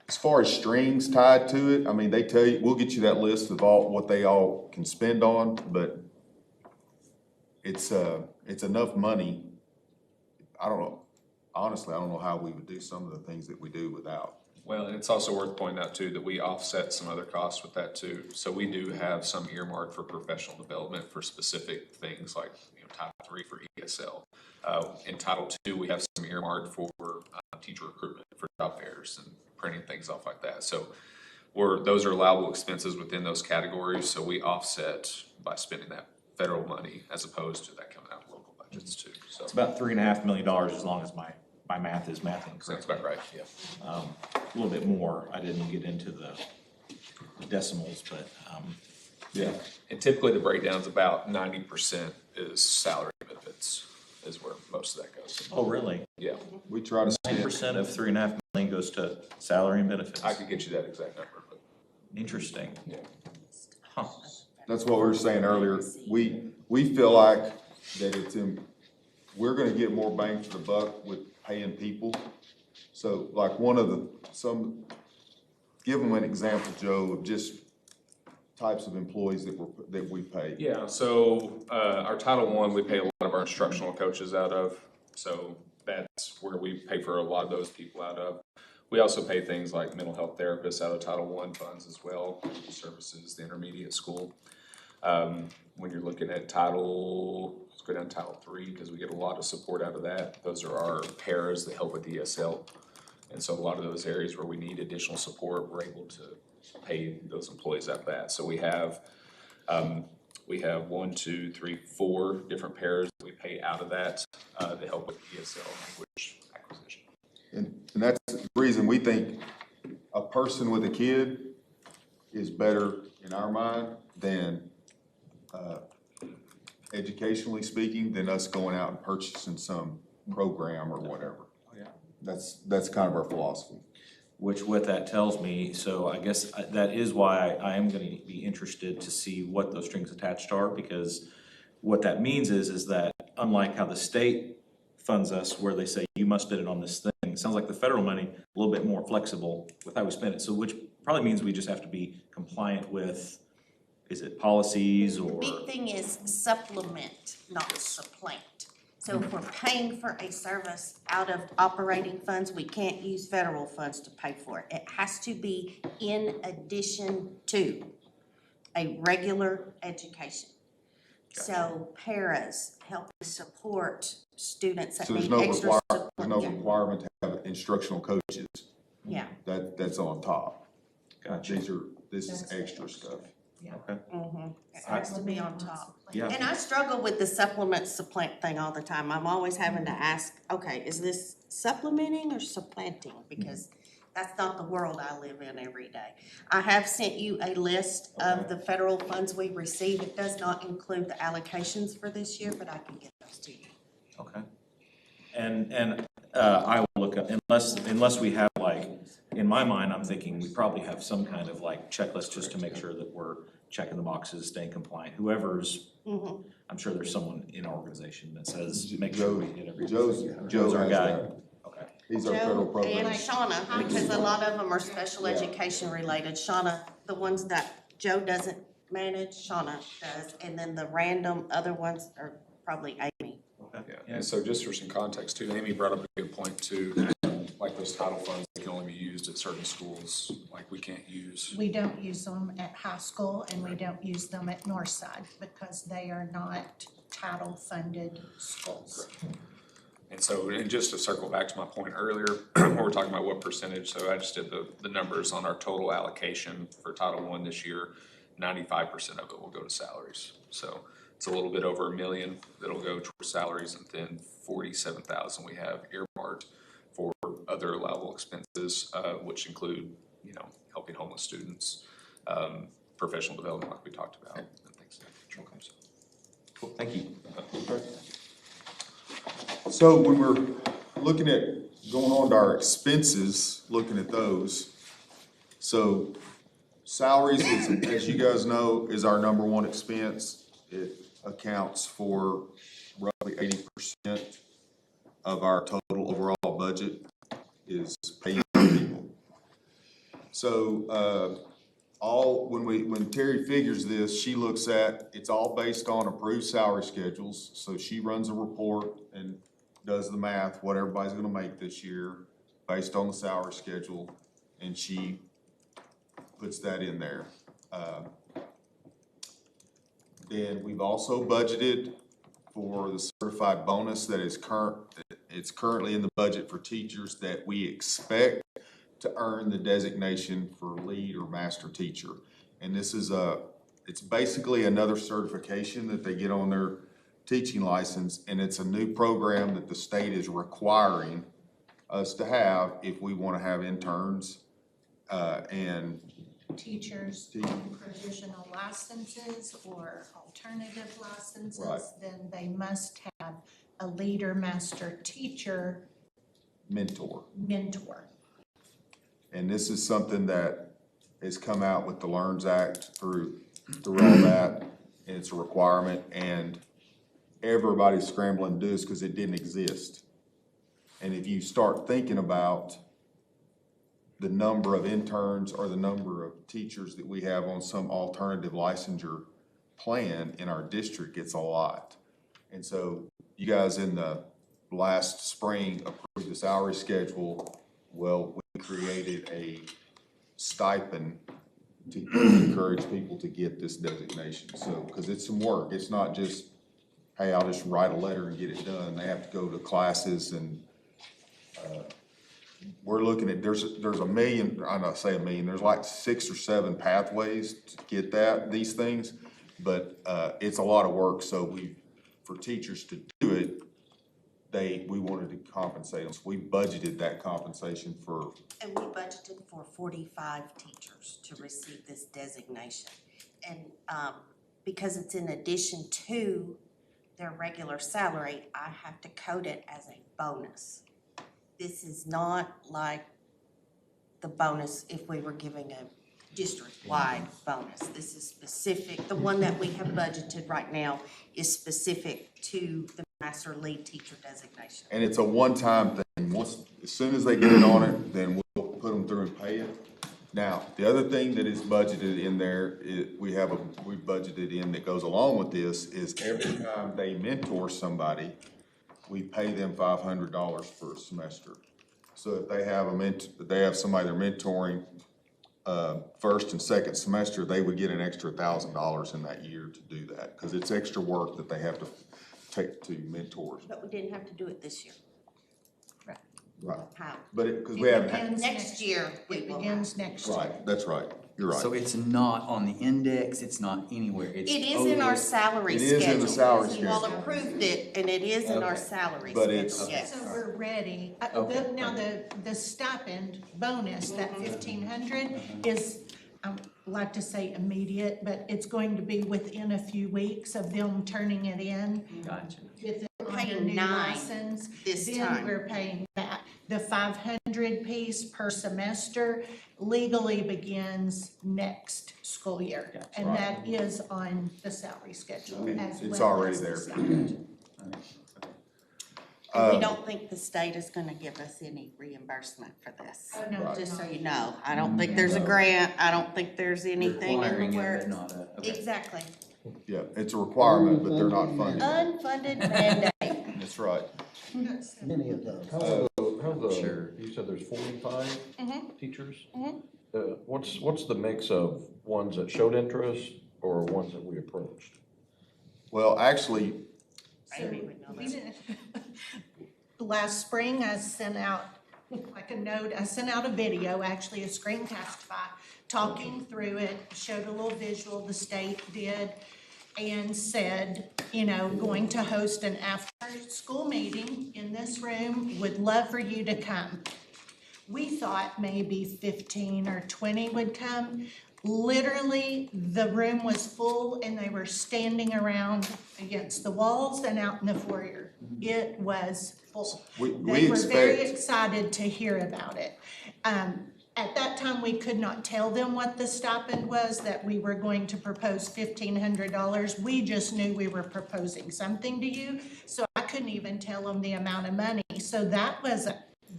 as far as strings tied to it, I mean, they tell you, we'll get you that list of what they all can spend on, but it's enough money. I don't know. Honestly, I don't know how we would do some of the things that we do without. Well, and it's also worth pointing out too, that we offset some other costs with that too. So we do have some earmarked for professional development for specific things like, Title III for ESL. In Title II, we have some earmarked for teacher recruitment for job fairs and printing things off like that. So those are allowable expenses within those categories. So we offset by spending that federal money as opposed to that coming out of local budgets too. So it's about $3.5 million as long as my math is mathing that's correct. about right, yeah. A little bit more. I didn't get into the decimals, but, Yeah, and typically the breakdown's about 90% is salary benefits is where most of that goes. oh, really? Yeah, We try to spend. 9% of $3.5 million goes to salary and benefits? I could get you that exact number, but Interesting. yeah. Huh. That's what we were saying earlier. We feel like that we're gonna get more bang for the buck with paying people So like give them an example, Joe, of just types of employees that we pay. Yeah, so, our Title I, we pay a lot of our instructional coaches out of, so that's where we pay for a lot of those people out of. We also pay things like mental health therapists out of Title I funds as well, services, the intermediate school. When you're looking at let's go down to Title III, because we get a lot of support out of that. Those are our paras that help with ESL. And so a lot of those areas where we need additional support, we're able to pay those employees out of that. So we have 1, 2, 3, 4 different paras that we pay out of that, to help with ESL language acquisition. And that's the reason we think a person with a kid is better in our mind than, educationally speaking, than us going out and purchasing some program or whatever. Yeah. That's kind of our philosophy. Which what that tells me, so I guess that is why I am gonna be interested to see what those strings attached are, because what that means is that unlike how the state funds us, where they say you must spend it on this thing, it sounds like the federal money, a little bit more flexible with how we spend it, so which probably means we just have to be compliant with, is it policies or? Big thing is supplement, not supplant. So if we're paying for a service out of operating funds, we can't use federal funds to pay for it. It has to be in addition to a regular education. So paras help support students that So there's need no extra support. there's no Yeah. requirement to have instructional coaches. Yeah. That's on top. Gotcha. This is extra stuff. Okay. It has to be on top. Yeah. And I struggle with the supplement supplant thing all the time. I'm always having to ask, okay, is this supplementing or supplanting? Because that's not the world I live in every day. I have sent you a list of the federal funds we receive. It does not include the allocations for this year, but I can get those to you. Okay. And I will look up, unless we have like, in my mind, I'm thinking we probably have some kind of like checklist just to make sure that we're checking the boxes, staying compliant. Whoever's, I'm sure there's someone in our organization that says, make sure we hit everything. Joe's our has guy. that. Okay. He's our federal Joe program. and Shauna, because a lot of them are special education related. Shauna, the ones that Joe doesn't manage, Shauna does. And then the random other ones are probably Amy. Yeah, and so just for some context too, Amy brought up a good point too, like those title funds, they can only be used at certain schools, like we can't use. We don't use them at high school and we don't use them at Northside because they are not title funded schools. And so, and just to circle back to my point earlier, where we're talking about what percentage, so I just did the numbers on our total allocation for Title I this year. 95% of it will go to salaries. So it's a little bit over $1 million that'll go towards salaries, and then 47,000 we have earmarked for other allowable expenses, which include, helping homeless students, professional development like we talked about, and things like that. So, Cool, thank you. So when we're looking at going on to our expenses, looking at those, so salaries is, as you guys know, is our number one expense. It accounts for roughly 80% of our total overall budget is paying people. So when Terry figures this, she looks at, it's all based on approved salary schedules. So she runs a report and does the math, what everybody's gonna make this year based on the salary schedule, and she puts that in there. Then we've also budgeted for the certified bonus that is it's currently in the budget for teachers that we expect to earn the designation for lead or master teacher. And this is it's basically another certification that they get on their teaching license, and it's a new program that the state is requiring us to have if we want to have interns and Teachers on provisional licenses or alternative licenses, Right. then they must have a leader, master, teacher, mentor. mentor. And this is something that has come out with the LEARNS Act through all that, and it's a requirement, and everybody's scrambling to do this because it didn't exist. And if you start thinking about the number of interns or the number of teachers that we have on some alternative licensure plan in our district, it's a lot. And so you guys in the last spring approved the salary schedule. Well, we created a stipend to encourage people to get this designation. So, because it's some work. It's not just, hey, I'll just write a letter and get it done. They have to go to classes and, we're looking at, there's a million, I'm not saying a million, there's like 6 or 7 pathways to get these things. But, it's a lot of work. So for teachers to do it, we wanted to compensate them. So we budgeted that compensation for. And we budgeted for 45 teachers to receive this designation. And because it's in addition to their regular salary, I have to code it as a bonus. This is not like the bonus if we were giving a district-wide bonus. This is specific. The one that we have budgeted right now is specific to the master lead teacher designation. And it's a one-time thing. As soon as they get it on it, then we'll put them through and pay it. Now, the other thing that is budgeted in there, we budgeted in that goes along with this is every time they mentor somebody, we pay them $500 for a semester. So if they have somebody they're mentoring, first and second semester, they would get an extra $1,000 in that year to do that, because it's extra work that they have to take to mentors. But we didn't have to do it this year. Right. How? But because we haven't had, Begins Next year, we It will. begins next year. right, that's right, you're So right. it's not on the index, it's not anywhere, it's. It is in our salary It schedule. is in the salary You all schedule. approved it, and it is in our Okay. salary But schedule, it's- yes. So we're ready. Okay. Now, the stipend bonus, that 1,500 is, I like to say immediate, but it's going to be within a few weeks of them turning it in. Gotcha. With We're on their paying new 9 license. this Then time. we're paying that. The 500 piece per semester legally begins next school year. Gotcha. And that is on the salary schedule as well. It's already as the there. stipend. And we don't think the state is gonna give us any reimbursement for this. Oh, no, Right. Just so you know, I don't think there's a grant, I don't think there's anything in Requiring the it, but works. not a, okay. Exactly. Yeah, it's a requirement, but they're not funding it. Unfunded mandate. That's right. Many of those. Sure. You said there's 45 Mhm. teachers? Mhm. What's the mix of ones that showed interest or ones that we approached? Well, actually, Amy would know We that. didn't- Last spring, I sent out, like a note, I sent out a video, actually a screencastify, talking through it, showed a little visual, the state did, and said, going to host an after-school meeting in this room, would love for you to come. We thought maybe 15 or 20 would come. Literally, the room was full and they were standing around against the walls and out in the foyer. It was full. we They were very expect, excited to hear about it. At that time, we could not tell them what the stipend was, that we were going to propose $1,500. We just knew we were proposing something to you, so I couldn't even tell them the amount of money. So that wasn't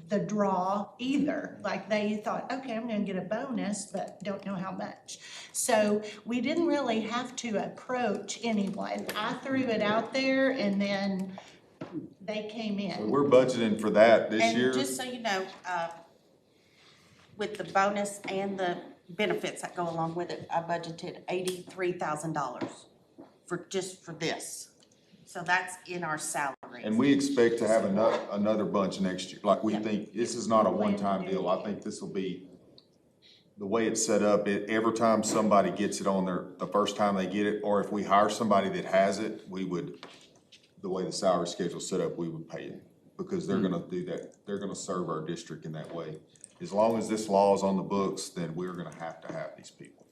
the draw either. Like, they thought, okay, I'm gonna get a bonus, but don't know how much. So we didn't really have to approach anyone. I threw it out there and then they came in. we're budgeting for that this year. And just so you know, with the bonus and the benefits that go along with it, I budgeted $83,000 for this. So that's in our salary. And we expect to have another bunch next year. Like, we Yeah. think, this is not a one-time deal. I think this will be, the way it's set up, every time somebody gets it on the first time they get it, or if we hire somebody that has it, the way the salary schedule's set up, we would pay it. Because they're gonna do that, they're gonna serve our district in that way. As long as this law is on the books, then we're gonna have to have these people.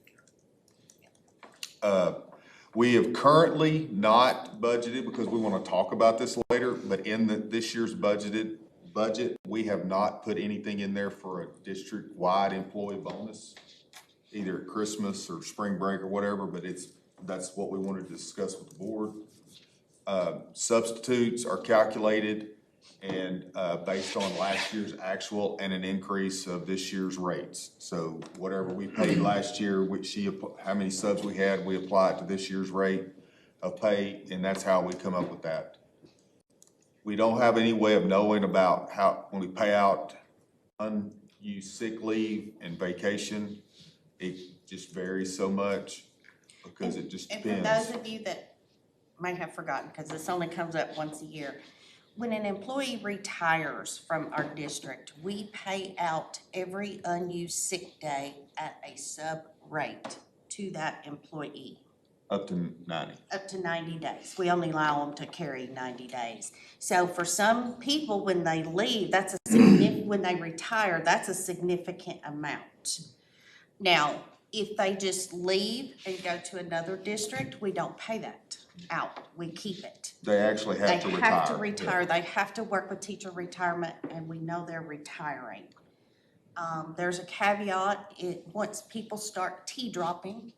We have currently not budgeted, because we wanna talk about this later, but in this year's budget, we have not put anything in there for a district-wide employee bonus, either at Christmas or spring break or whatever, but that's what we wanted to discuss with the board. Substitutes are calculated and, based on last year's actual and an increase of this year's rates. So whatever we paid last year, how many subs we had, we apply it to this year's rate of pay, and that's how we come up with that. We don't have any way of knowing about how, when we pay out unused sick leave and vacation, it just varies so much because it just And for depends. those of you that may have forgotten, because this only comes up once a year, when an employee retires from our district, we pay out every unused sick day at a sub rate to that employee, Up to 90. up to 90 days. We only allow them to carry 90 days. So for some people, when they leave, when they retire, that's a significant amount. Now, if they just leave and go to another district, we don't pay that out. We keep it. They actually have to retire. They have to retire. They have to work with teacher retirement, and we know they're retiring. There's a caveat, once people start T-dropping,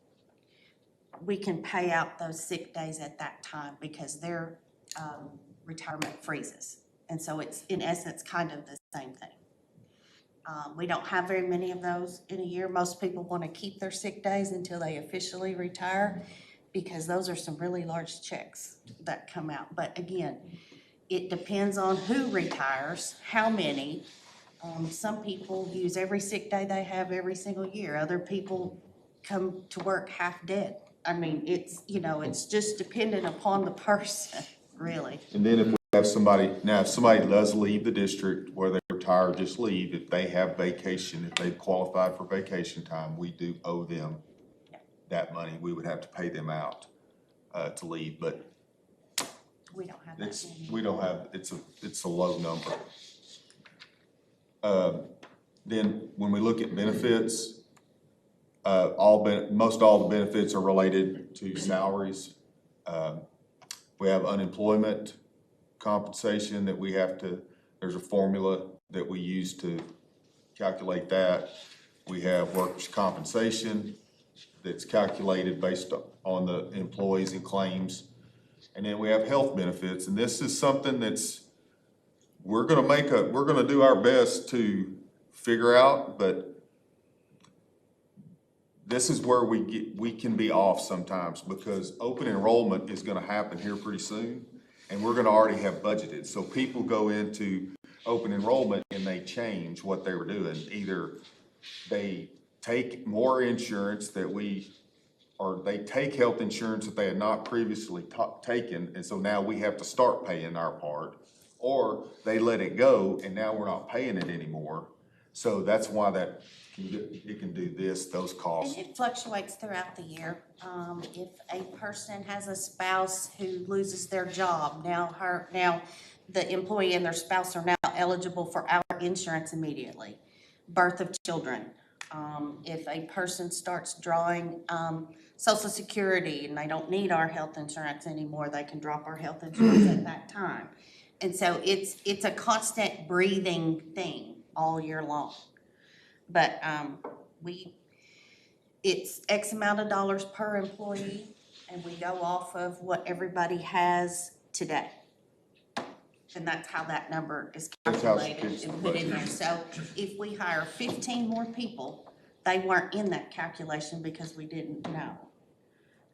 we can pay out those sick days at that time because their retirement freezes. And so it's, in essence, kind of the same thing. We don't have very many of those in a year. Most people want to keep their sick days until they officially retire because those are some really large checks that come out. But again, it depends on who retires, how many. Some people use every sick day they have every single year. Other people come to work half dead. I mean, it's just dependent upon the person, really. And then if we have somebody does leave the district, where they retire, just leave, if they have vacation, if they've qualified for vacation time, we do owe them that money. We would have to pay them out to leave, but We don't have that many. it's a low number. Then when we look at benefits, most all the benefits are related to salaries. We have unemployment compensation that there's a formula that we use to calculate that. We have workers' compensation that's calculated based on the employees and claims. And then we have health benefits, and this is something we're gonna do our best to figure out, but this is where we can be off sometimes because open enrollment is gonna happen here pretty soon, and we're gonna already have budgeted. So people go into open enrollment and they change what they were doing. Either they take more insurance or they take health insurance that they had not previously taken, and so now we have to start paying our part, or they let it go and now we're not paying it anymore. So that's why it can do those costs. And it fluctuates throughout the year. If a person has a spouse who loses their job, now the employee and their spouse are now eligible for our insurance immediately. Birth of children. If a person starts drawing Social Security and they don't need our health insurance anymore, they can drop our health insurance at that time. And so it's a constant breathing thing all year long. But it's X amount of dollars per employee, and we go off of what everybody has today. And that's how that number is That's how it's calculated and put in there. So if we hire 15 more people, they weren't in that calculation because we didn't know.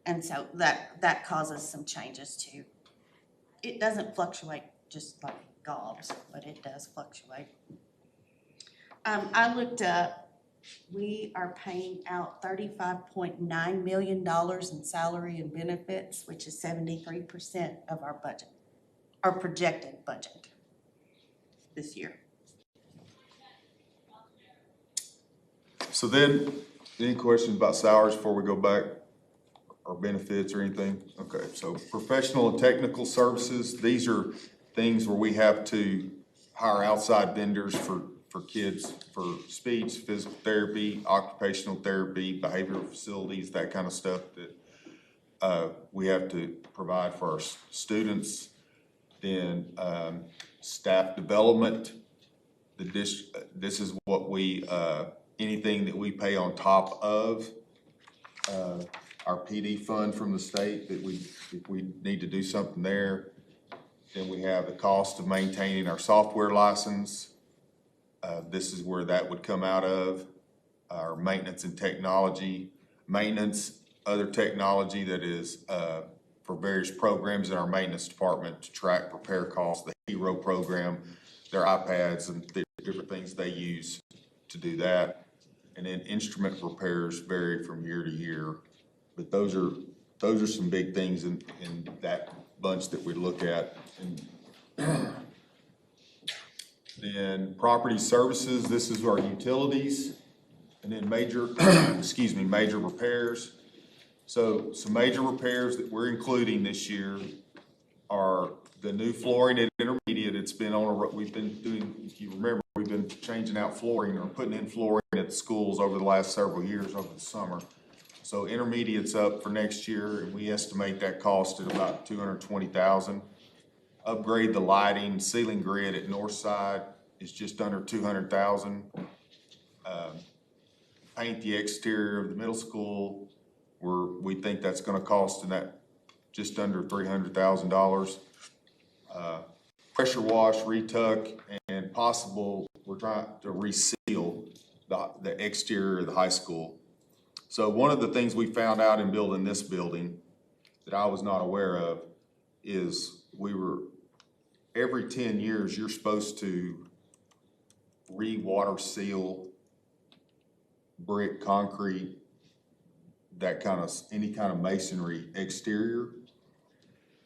And so that causes some changes too. It doesn't fluctuate just like gobs, but it does fluctuate. I looked up, we are paying out $35.9 million in salary and benefits, which is 73% of our budget, our projected budget this year. So then, any questions about salaries before we go back, or benefits or anything? Okay, so professional and technical services, these are things where we have to hire outside vendors for kids, for speech, physical therapy, occupational therapy, behavioral facilities, that kind of stuff that we have to provide for our students. Then staff development, this is what anything that we pay on top of our PD fund from the state, that if we need to do something there. Then we have the cost of maintaining our software license. This is where that would come out of. Our maintenance and technology, maintenance, other technology that is, for various programs in our maintenance department to track repair costs, the HERO program, their iPads and the different things they use to do that. And then instrument repairs vary from year to year. But those are some big things in that bunch that we look at. And then property services, this is our utilities. And then major, major repairs. So some major repairs that we're including this year are the new flooring at Intermediate. It's been we've been doing, if you remember, we've been changing out flooring or putting in flooring at the schools over the last several years over the summer. So Intermediate's up for next year, and we estimate that cost at about $220,000. Upgrade the lighting, ceiling grid at North Side is just under $200,000. Paint the exterior of the middle school, we think that's gonna cost in that just under $300,000. Pressure wash, retuck, and possible, we're trying to reseal the exterior of the high school. So one of the things we found out in building this building that I was not aware of is every 10 years, you're supposed to re-water seal brick, concrete, any kind of masonry exterior.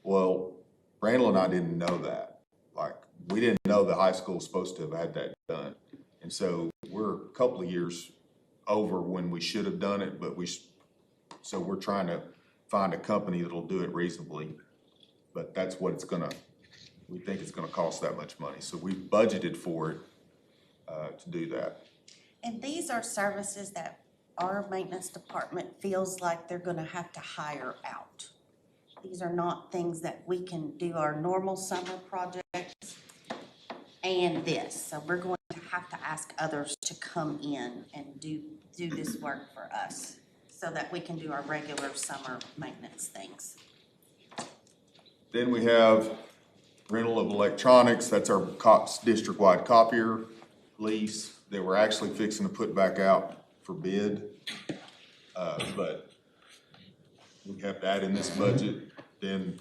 Well, Randall and I didn't know that. Like, we didn't know the high school was supposed to have had that done. And so we're a couple of years over when we should have done it, but so we're trying to find a company that'll do it reasonably. But that's what we think it's gonna cost that much money. So we budgeted for it, to do that. And these are services that our maintenance department feels like they're gonna have to hire out. These are not things that we can do our normal summer projects and this. So we're going to have to ask others to come in and do this work for us so that we can do our regular summer maintenance things. Then we have rental of electronics. That's our district-wide copier lease that we're actually fixing to put back out for bid. But we have that in this budget. Then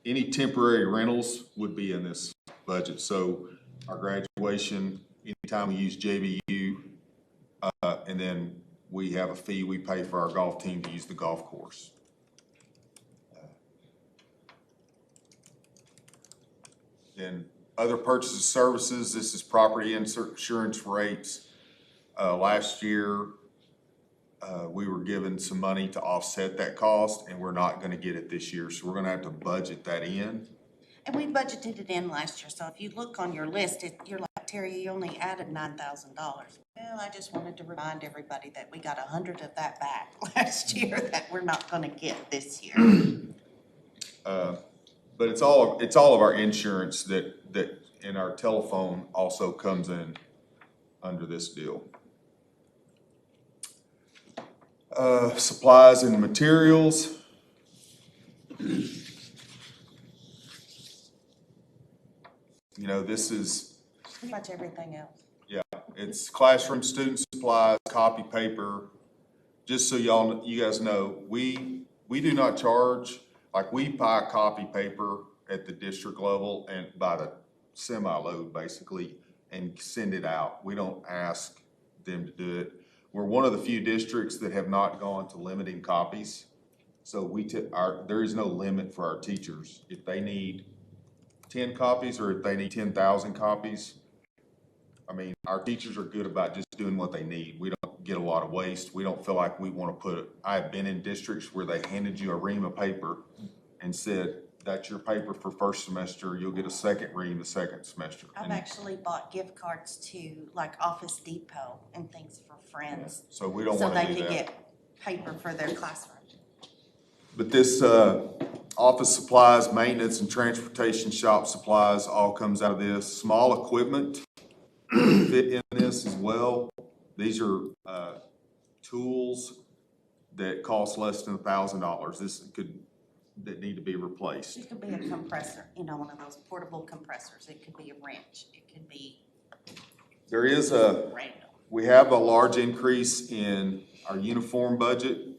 any temporary rentals would be in this budget. So our graduation, anytime we use JVU, and then we have a fee we pay for our golf team to use the golf course. Then other purchases services, this is property insurance rates. Last year, we were given some money to offset that cost, and we're not gonna get it this year, so we're gonna have to budget that in. And we budgeted it in last year, so if you look on your list, you're like, Terry, you only added $9,000. Well, I just wanted to remind everybody that we got 100 of that back last year that we're not gonna get this year. But it's all of our insurance that in our telephone also comes in under this deal. Supplies and materials. You know, this is, Pretty much everything else. yeah, it's classroom student supplies, copy paper. Just so you guys know, we do not charge, like we buy copy paper at the district level and by the semi-load basically and send it out. We don't ask them to do it. We're one of the few districts that have not gone to limiting copies. So there is no limit for our teachers. If they need 10 copies or if they need 10,000 copies, I mean, our teachers are good about just doing what they need. We don't get a lot of waste. We don't feel like we want to I've been in districts where they handed you a ream of paper and said, that's your paper for first semester, you'll get a second ream the second semester. I've actually bought gift cards to like Office Depot and things for friends. So we don't want to do So they that. could get paper for their classroom. But this, office supplies, maintenance and transportation shop supplies all comes out of this. Small equipment fit in this as well. These are, tools that cost less than $1,000. This could that need to be replaced. It could be a compressor, one of those portable compressors. It could be a wrench. It could be There is random. we have a large increase in our uniform budget.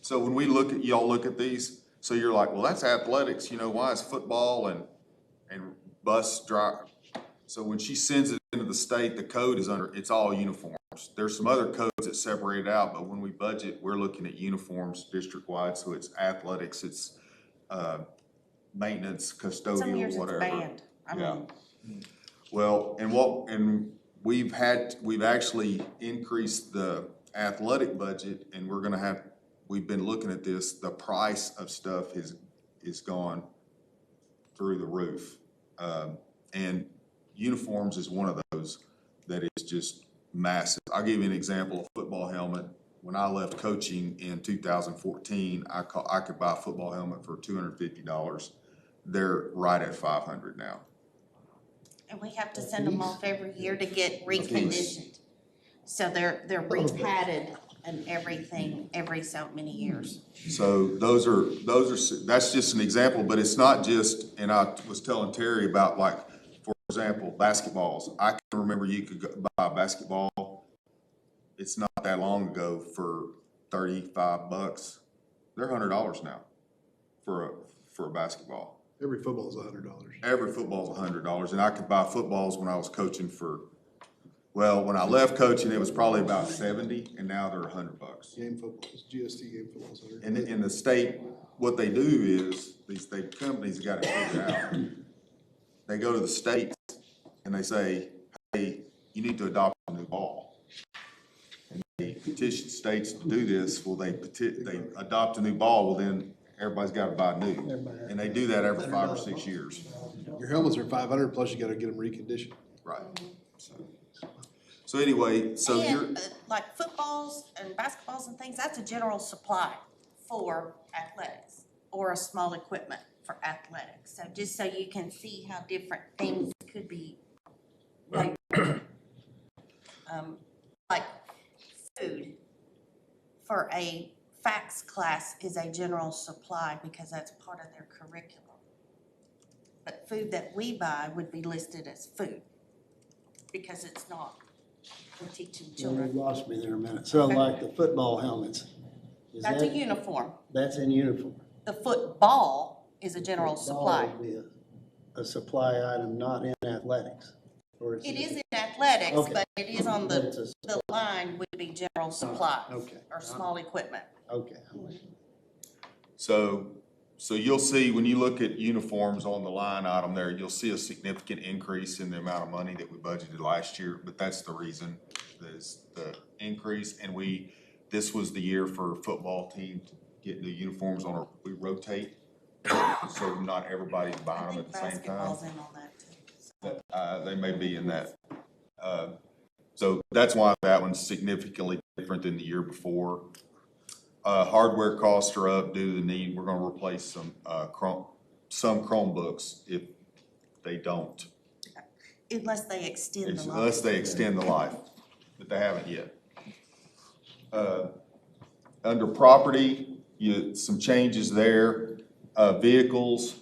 So when we y'all look at these, so you're like, well, that's athletics, why is football and bus drive? So when she sends it into the state, the code is it's all uniforms. There's some other codes that separate it out, but when we budget, we're looking at uniforms district-wide, so it's athletics, it's, maintenance, Some custodial, years it's whatever. banned. Yeah. Well, and we've actually increased the athletic budget, and we've been looking at this, the price of stuff is gone through the roof. And uniforms is one of those that is just massive. I'll give you an example, a football helmet. When I left coaching in 2014, I could buy a football helmet for $250. They're right at $500 now. And we have to send them off every year to get reconditioned. So they're repadded and everything every so many years. So that's just an example, but it's not just, and I was telling Terry about, like, for example, basketballs. I can remember you could go buy a basketball. It's not that long ago for $35. They're $100 now for a basketball. Every football is $100. Every football's $100, and I could buy footballs when I was coaching when I left coaching, it was probably about 70, and now they're $100. Game footballs, GST game footballs, $100. And in the state, what they do is, these state companies got it figured out. They go to the states and they say, hey, you need to adopt a new ball. And they petition states to do this. Well, they adopt a new ball, well then everybody's gotta buy new. And they do that every 5 or 6 years. Your helmets are $500, plus you gotta get them reconditioned. Right. So anyway, so you're, And like footballs and basketballs and things, that's a general supply for athletics or a small equipment for athletics. So just so you can see how different things could be labeled. Like food for a FACS class is a general supply because that's part of their curriculum. But food that we buy would be listed as food because it's not. We're teaching You children. lost me there a minute. So like the football helmets. is That's a that- uniform. That's in uniform. The football is a general supply. Football would be a supply item, not in athletics. Or it's- It is in athletics, Okay. but it is on But it's the line would be general supplies okay. or small equipment. Okay. so you'll see, when you look at uniforms on the line item there, you'll see a significant increase in the amount of money that we budgeted last year, but that's the reason, is the increase, and this was the year for football team to get new uniforms we rotate, so not everybody's I buying them think at the same time. basketball's in on that too. So, They may be in that. So that's why that one's significantly different than the year before. Hardware costs are up due to the need. We're gonna replace some Chromebooks if they don't. Unless they extend the line. Unless they extend the life, but they haven't yet. Under property, some changes there. Vehicles,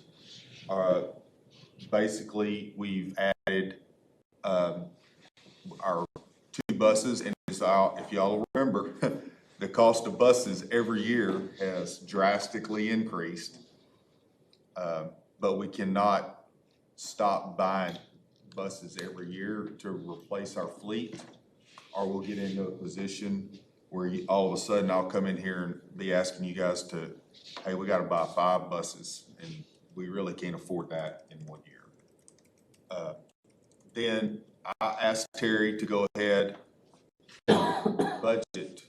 basically, we've added, our 2 buses, and if y'all remember, the cost of buses every year has drastically increased. But we cannot stop buying buses every year to replace our fleet, or we'll get into a position where all of a sudden I'll come in here and be asking you guys hey, we gotta buy 5 buses, and we really can't afford that in 1 year. Then I asked Terry to go ahead and budget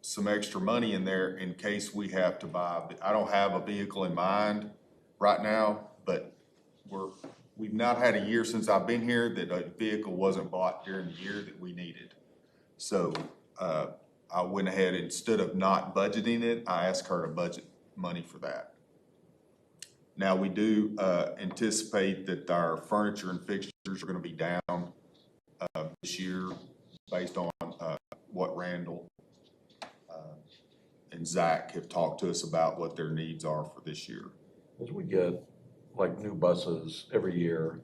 some extra money in there in case we have to buy. I don't have a vehicle in mind right now, but we've not had a year since I've been here that a vehicle wasn't bought during the year that we needed. So, I went ahead, instead of not budgeting it, I asked her to budget money for that. Now, we do, anticipate that our furniture and fixtures are gonna be down, this year based on, what Randall, and Zach have talked to us about what their needs are for this year. As we get like new buses every year,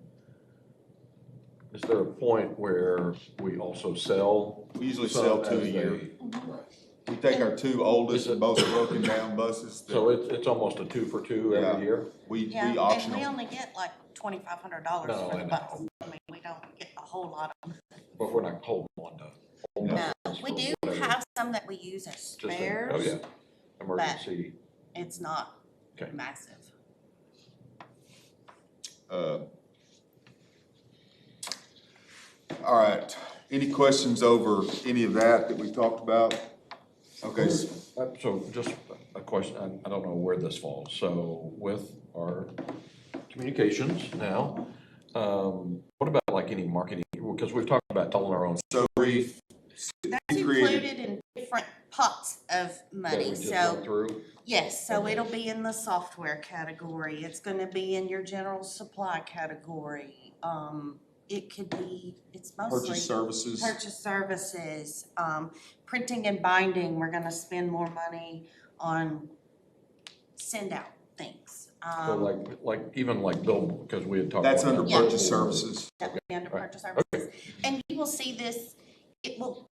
is there a point where we also sell? We usually some sell 2 a as year. they- We take our 2 oldest Is it- and most broken down buses. that- So it's almost a 2 for 2 Yeah. every year? We Yeah, auction and we them. only get like $2,500 No, for I the know. bus. I mean, we don't get a whole lot of them. But we're not holding one to. hold No, buses we for do whatever. have some that we use as Just in- spares. Oh, yeah, emergency. It's not Okay. massive. All right, any questions over any of that we talked about? Okay, So just a question, I don't know where this falls. So with our communications now, what about like any marketing? Because we've talked about telling our own so we've That's created, included in different pots of that we money, just so, went through. yes, so Okay. it'll be in the software category, it's gonna be in your general supply category. It could be, it's mostly. purchase services. Purchase services, printing and binding, we're gonna spend more money on send out things. So like, even like bill, because we had talked. That's about under Yeah. purchase services. That would be under Right. purchase services. And you will see this, you'll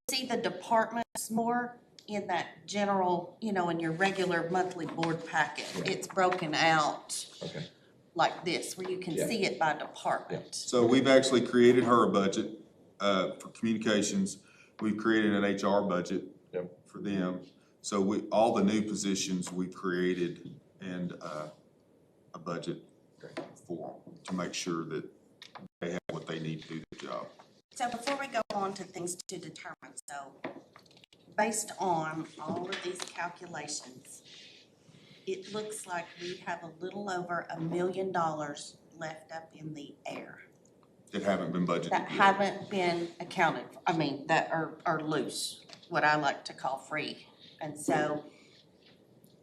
see the departments more in that general, in your regular monthly board packet. Right. It's broken out Okay, like this, where you can Yeah. see it by department. So we've actually created her a budget, for communications. We've created an HR budget. Yep. For them. So all the new positions we've created and, a budget for, to make sure that they have what they need to do the job. So before we go on to things to determine, so based on all of these calculations, it looks like we have a little over $1 million left up in the air That haven't been budgeted that yet. haven't been accounted for, that are loose, what I like to call free. And so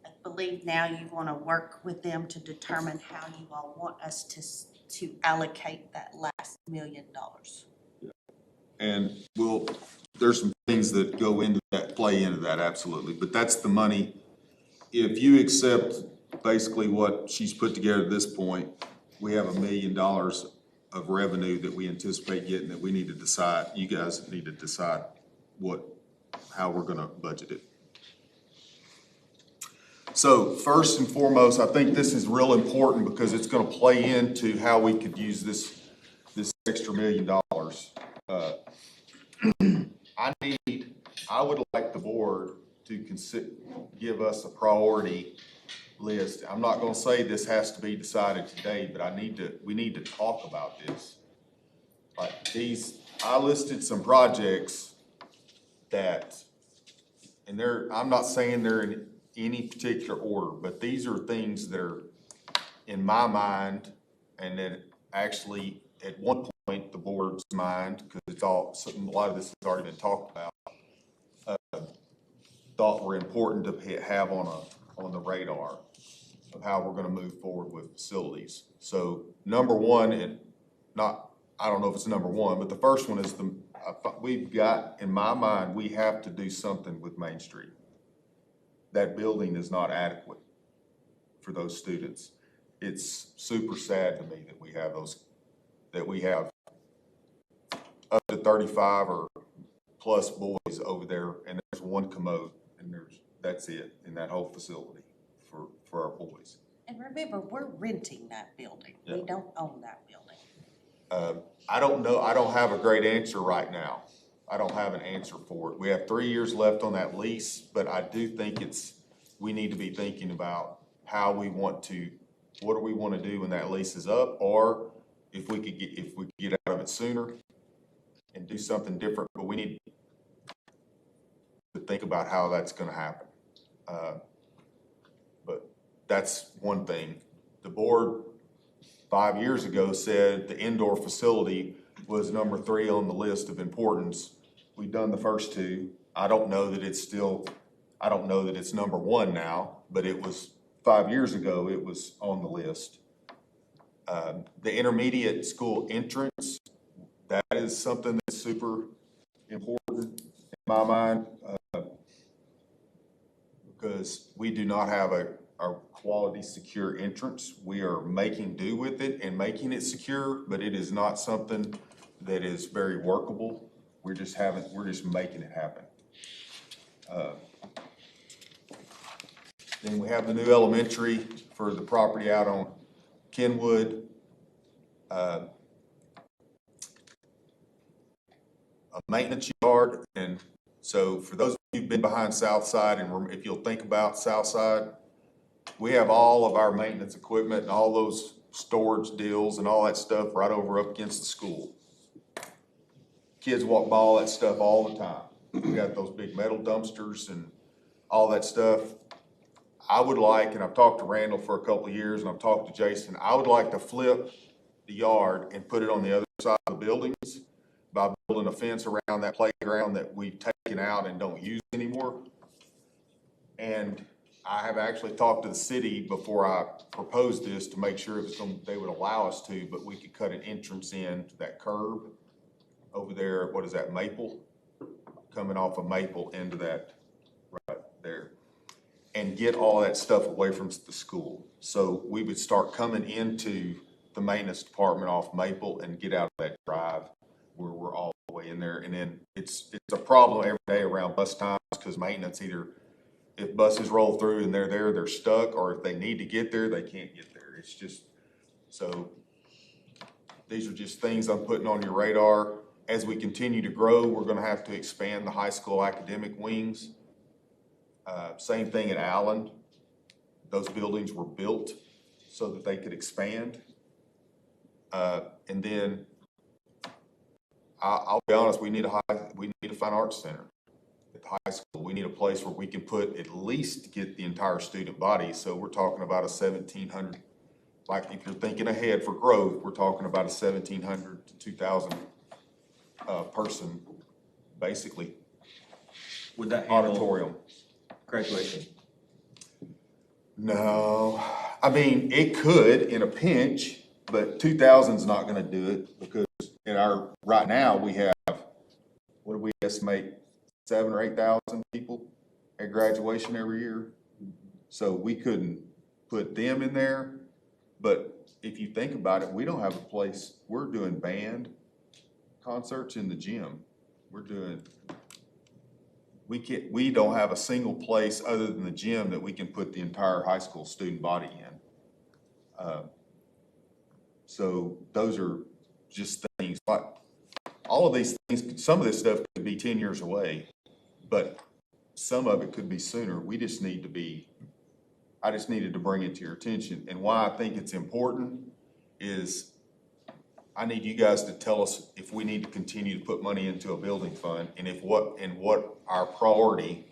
I believe now you want to work with them to determine how you all want us to allocate that last $1 million. And there's some things that go into that, play into that, absolutely, but that's the money. If you accept basically what she's put together at this point, we have $1 million of revenue that we anticipate getting, that we need to decide, you guys need to decide how we're gonna budget it. So first and foremost, I think this is real important because it's gonna play into how we could use this extra $1 million. I would like the board to give us a priority list. I'm not gonna say this has to be decided today, but we need to talk about this. Like I listed some projects and I'm not saying they're in any particular order, but these are things that are in my mind, and then actually at one point, the board's mind, because a lot of this has already been talked about, thought were important to have on the radar of how we're gonna move forward with facilities. So number one, I don't know if it's number one, but the first one is we've got, in my mind, we have to do something with Main Street. That building is not adequate for those students. It's super sad to me that we have up to 35 or plus boys over there, and there's one commode, and that's it in that whole facility for our boys. And remember, we're renting that building. We Yeah. don't own that building. I don't know, I don't have a great answer right now. I don't have an answer for it. We have 3 years left on that lease, but I do think we need to be thinking about what do we want to do when that lease is up, or if we could get out of it sooner and do something different, but we need to think about how that's gonna happen. But that's one thing. The board 5 years ago said the indoor facility was number 3 on the list of importance. We've done the first 2. I don't know that it's number 1 now, but it was 5 years ago, it was on the list. The intermediate school entrance, that is something that's super important in my mind, because we do not have our quality, secure entrance. We are making do with it and making it secure, but it is not something that is very workable. We're just making it happen. Then we have the new elementary for the property out on Kenwood. A maintenance yard, and so for those of you who've been behind Southside, and if you'll think about Southside, we have all of our maintenance equipment and all those storage deals and all that stuff right over up against the school. Kids walk by all that stuff all the time. We got those big metal dumpsters and all that stuff. I would like, and I've talked to Randall for a couple of years, and I've talked to Jason, I would like to flip the yard and put it on the other side of the buildings by building a fence around that playground that we've taken out and don't use anymore. And I have actually talked to the city before I proposed this to make sure they would allow us to, but we could cut an entrance in to that curb over there, what is that, Maple? Coming off of Maple into that right there. And get all that stuff away from the school. So we would start coming into the maintenance department off Maple and get out of that drive where we're all the way in there. And then it's a problem every day around bus times because maintenance, either if buses roll through and they're there, they're stuck, or if they need to get there, they can't get there. It's just, so these are just things I'm putting on your radar. As we continue to grow, we're gonna have to expand the high school academic wings. Same thing at Allen. Those buildings were built so that they could expand. And then I'll be honest, we need a fine arts center at the high school. We need a place where we can put at least get the entire student body. So we're talking about a 1,700, like if you're thinking ahead for growth, we're talking about a 1,700 to 2,000 person, basically, Would that handle auditorium. graduation? No, I mean, it could in a pinch, but 2,000's not gonna do it because right now we have, what do we estimate, 7,000 or 8,000 people at graduation every year? So we couldn't put them in there, but if you think about it, we don't have a place, we're doing band concerts in the gym. We don't have a single place other than the gym that we can put the entire high school student body in. So those are just things, like all of these things, some of this stuff could be 10 years away, but some of it could be sooner. I just needed to bring it to your attention. And why I think it's important is I need you guys to tell us if we need to continue to put money into a building fund and what our priority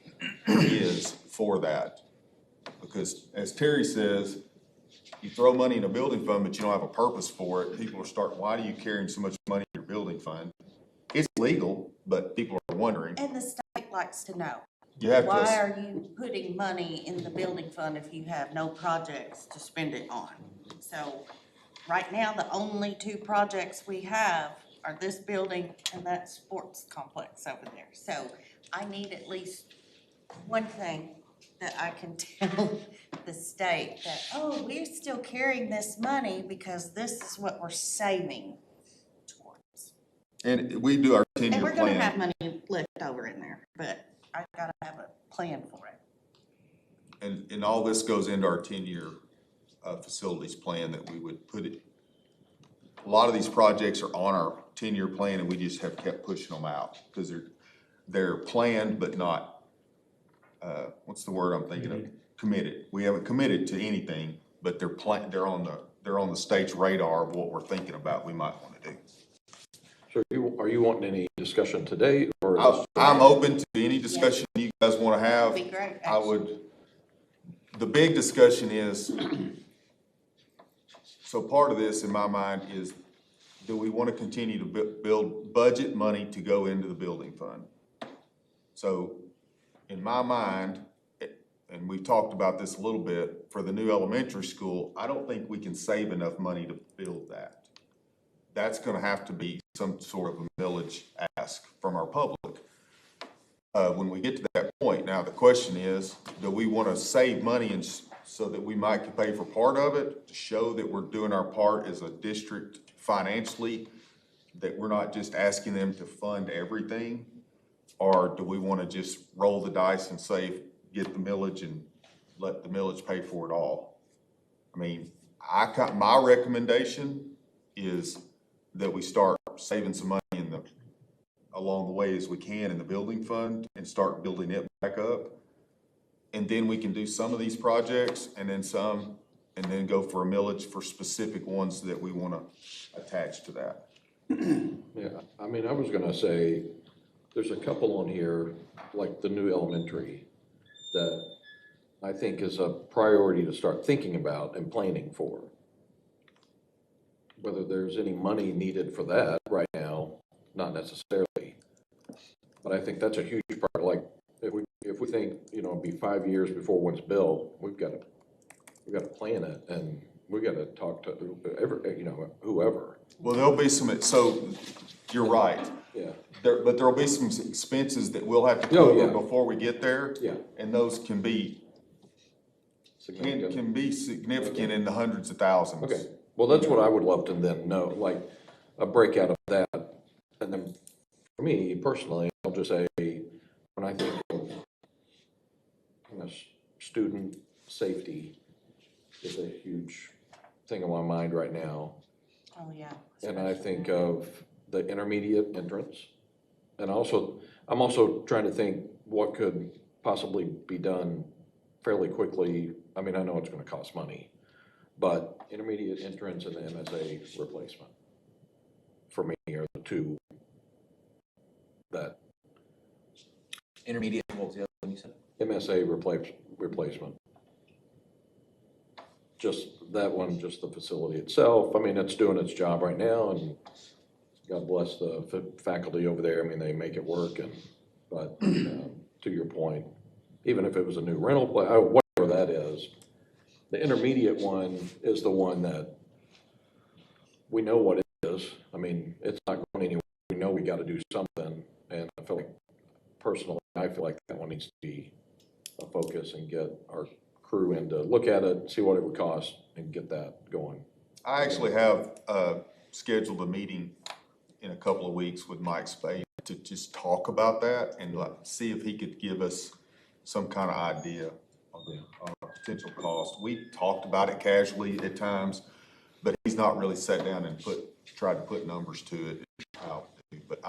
is for that. Because as Terry says, you throw money in a building fund, but you don't have a purpose for it. People are starting, why are you carrying so much money in your building fund? It's legal, but people are wondering. And the state likes to know. You have Why to, are you putting money in the building fund if you have no projects to spend it on? So right now, the only two projects we have are this building and that sports complex over there. So I need at least one thing that I can tell the state that, oh, we're still carrying this money because this is what we're saving towards. and we do our 10-year And we're gonna have plan. money left over in there, but I gotta have a plan for it. And all this goes into our 10-year facilities plan that we would put it. A lot of these projects are on our 10-year plan and we just have kept pushing them out because they're planned but not, what's the word I'm thinking of? Committed. We haven't committed to anything, but they're on the state's radar of what we're thinking about we might want to do. So are you wanting any discussion today or? is this- I'm open to any discussion you guys want to have. That'd be great, I would, the big discussion is, so part of this in my mind is, do we want to continue to build budget money to go into the building fund? So in my mind, and we've talked about this a little bit, for the new elementary school, I don't think we can save enough money to build that. That's gonna have to be some sort of a millage ask from our public. When we get to that point, now the question is, do we wanna save money and so that we might pay for part of it, to show that we're doing our part as a district financially, that we're not just asking them to fund everything? Or do we want to just roll the dice and say, get the millage and let the millage pay for it all? I mean, my recommendation is that we start saving some money along the way as we can in the building fund and start building it back up. And then we can do some of these projects and then some, and then go for a millage for specific ones that we want to attach to that. Yeah, I mean, I was gonna say, there's a couple on here, like the new elementary, that I think is a priority to start thinking about and planning for. Whether there's any money needed for that right now, not necessarily. But I think that's a huge part, like, if we think, it'll be 5 years before one's built, we've gotta plan it, and we gotta talk to whoever. Well, there'll be some, so you're right. Yeah. But there'll be some expenses that we'll have to Oh, cover yeah. before we get there. Yeah. And those can be significant in the hundreds of thousands. Okay, well, that's what I would love to then know, like, a breakout of that. And then, for me personally, I'll just say, when I think of, student safety is a huge thing on my mind right now. Oh, yeah. And I think of the intermediate entrance. And I'm also trying to think what could possibly be done fairly quickly. I mean, I know it's gonna cost money, but intermediate entrance and the MSA replacement, for me, are the two that, Intermediate, what was the other one you said? MSA replacement. Just that one, just the facility itself. I mean, it's doing its job right now, and God bless the faculty over there. I mean, they make it work, but to your point, even if it was a new rental place, whatever that is, the intermediate one is the one that we know what it is. I mean, it's not going anywhere. We know we got to do something, and I feel like that one needs to be a focus and get our crew in to look at it, see what it would cost, and get that going. I actually have scheduled a meeting in a couple of weeks with Mike Spade to just talk about that and see if he could give us some kind of idea of the potential cost. We talked about it casually at times, but he's not really sat down and tried to put numbers to it. But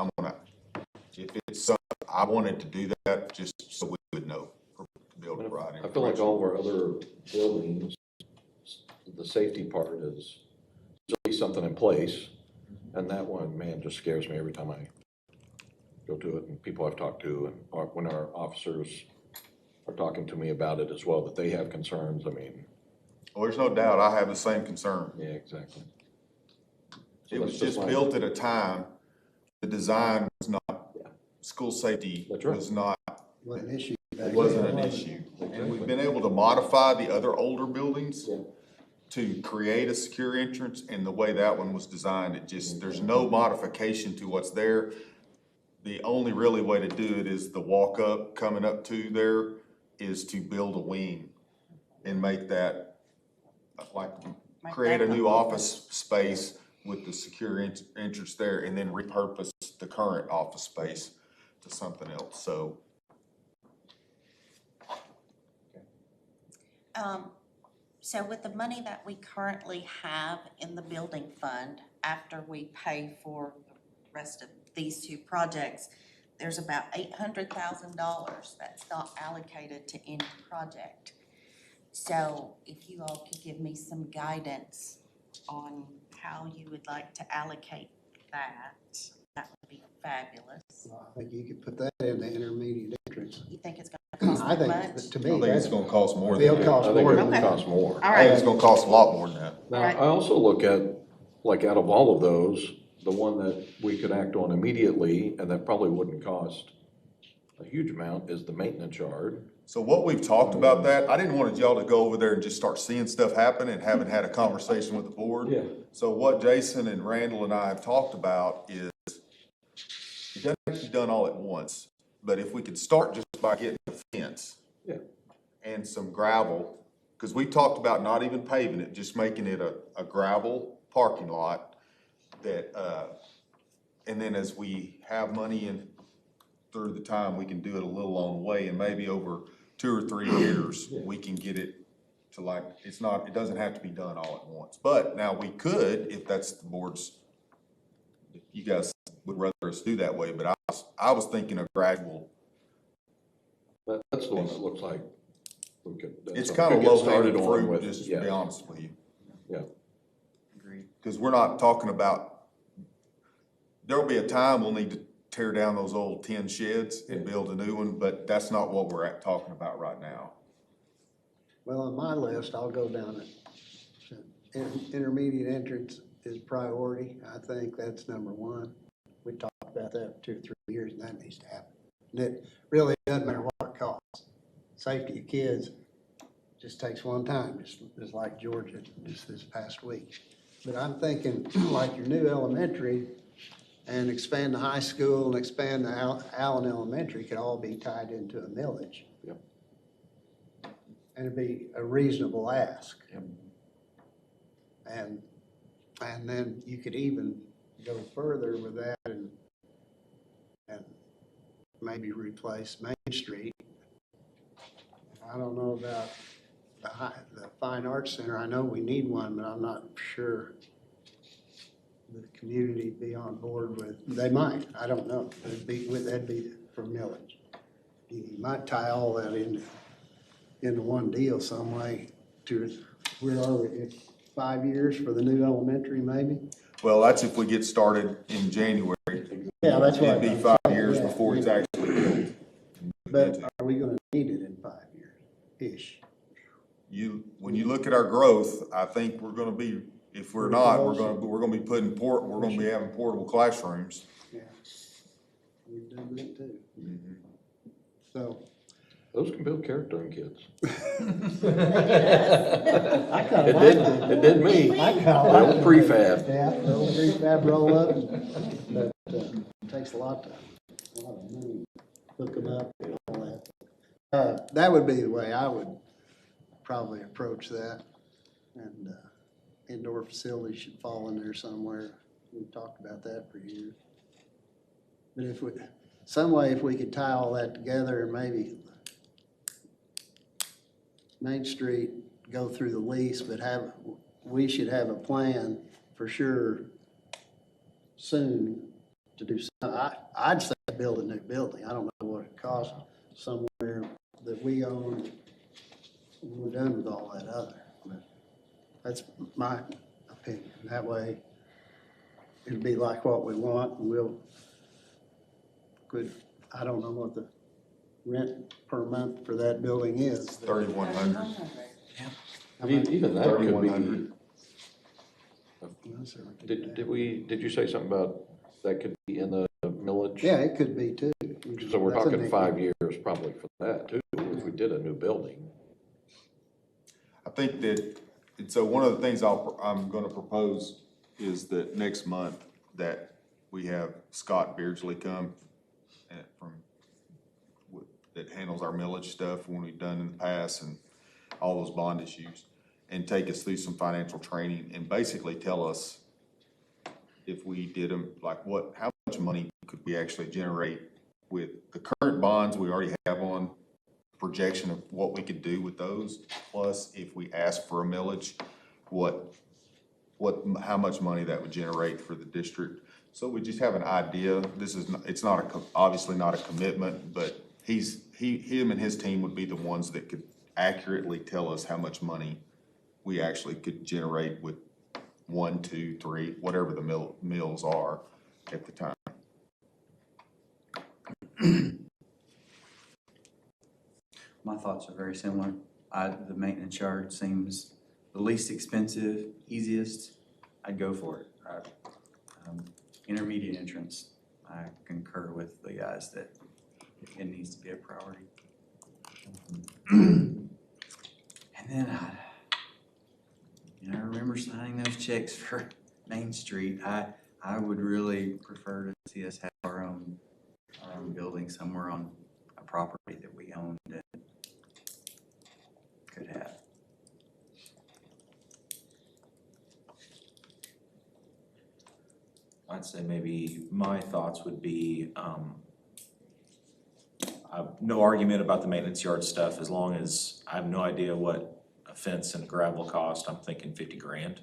if it's something, I wanted to do that just so we would know, to be able to provide I feel like all of our other buildings, the safety part is there's always something in place, and that one, man, just scares me every time I go to it, and people I've talked to, and when our officers are talking to me about it as well, that they have concerns. I mean, well, there's no doubt I have the same concern. yeah, exactly. So It was that's just built at a time, the design was not, school safety That's right. was not, What an issue. it wasn't an issue. And we've been able to modify the other older buildings Yeah. to create a secure entrance, and the way that one was designed, there's no modification to what's there. The only really way to do it is the walk up, coming up to there, is to build a wing and make that, create a new office space with the secure entrance there, and then repurpose the current office space to something else, so. So with the money that we currently have in the building fund, after we pay for the rest of these two projects, there's about $800,000 that's not allocated to any project. So if you all could give me some guidance on how you would like to allocate that, that would be fabulous. Well, I think you could put that in the intermediate entrance. You think it's gonna cost I that think, much? to I me, think it's that's, gonna cost more than it'll that. cost I think more it than would Okay. cost more. All I think right, it's gonna cost a lot more than that. Now, Right. I also look at, like, out of all of those, the one that we could act on immediately, and that probably wouldn't cost a huge amount, is the maintenance yard. So what we've talked about that, I didn't want y'all to go over there and just start seeing stuff happen and haven't had a conversation with the board. Yeah. So what Jason and Randall and I have talked about is, it doesn't have to be done all at once, but if we could start just by getting a fence. Yeah. And some gravel, because we talked about not even paving it, just making it a gravel parking lot that, and then as we have money in through the time, we can do it a little along the way, and maybe over 2 or 3 years, we can get it to like, it doesn't have to be done all at once. But now we could, if that's the board's, if you guys would rather us do that way, but I was thinking of gradual. That's the one that looks like we could. that's It's something kind of we could get low hanging started on fruit, with, just to yeah, be honest with you. yeah. Agreed. Because we're not talking about, there'll be a time we'll need to tear down those old tin sheds and build a new one, but that's not what we're talking about right now. Well, on my list, I'll go down it. Intermediate entrance is priority. I think that's number one. We talked about that for 2 or 3 years, and that needs to happen. And it really doesn't matter what it costs. Safety of kids just takes one time, just like Georgia, just this past week. But I'm thinking like your new elementary and expand the high school and expand the Allen Elementary could all be tied into a millage. Yep. And it'd be a reasonable ask. Yep. And then you could even go further with that and maybe replace Main Street. I don't know about the Fine Arts Center. I know we need one, but I'm not sure the community be on board with, they might, I don't know. That'd be for millage. You might tie all that into one deal some way where are we, it's 5 years for the new elementary maybe? Well, that's if we get started in January. Yeah, that's what. It'd be 5 years before it's actually built. But are we gonna need it in 5 years-ish? When you look at our growth, I think we're gonna be, if we're not, we're gonna be having portable classrooms. Yeah. We've done that too. So. Those can build character in kids. I kinda It like did, it. it did me. I kinda The like old it. prefab. Yeah, the old prefab roll up, but, it takes a lot of money, hook them up and all that. That would be the way I would probably approach that. And, indoor facilities should fall in there somewhere. We've talked about that for years. But if we could tie all that together and maybe Main Street go through the lease, but we should have a plan for sure soon to do I'd say build a new building. I don't know what it costs somewhere that we own. We're done with all that other. But that's my opinion. That way it'd be like what we want, and I don't know what the rent per month for that building is. 3,100. Even that could be, 3,100. did you say something about that could be in the millage? Yeah, it could be too. So we're That's a talking neat- 5 years probably for that too, if we did a new building. I think that, and so one of the things I'm gonna propose is that next month that we have Scott Beardsley come that handles our millage stuff when we've done in the past and all those bond issues, and take us through some financial training and basically tell us if we did them, like how much money could we actually generate with the current bonds we already have on, projection of what we could do with those, plus if we ask for a millage, how much money that would generate for the district. So we just have an idea. It's obviously not a commitment, but him and his team would be the ones that could accurately tell us how much money we actually could generate with 1, 2, 3, whatever the mills are at the time. My thoughts are very similar. The maintenance yard seems the least expensive, easiest. I'd go for it. Intermediate entrance, I concur with the guys that it needs to be a priority. And then I remember signing those checks for Main Street. I would really prefer to see us have our own building somewhere on a property that we own that could have I'd say maybe my thoughts would be, no argument about the maintenance yard stuff, as long as I have no idea what a fence and gravel cost. I'm thinking 50 grand.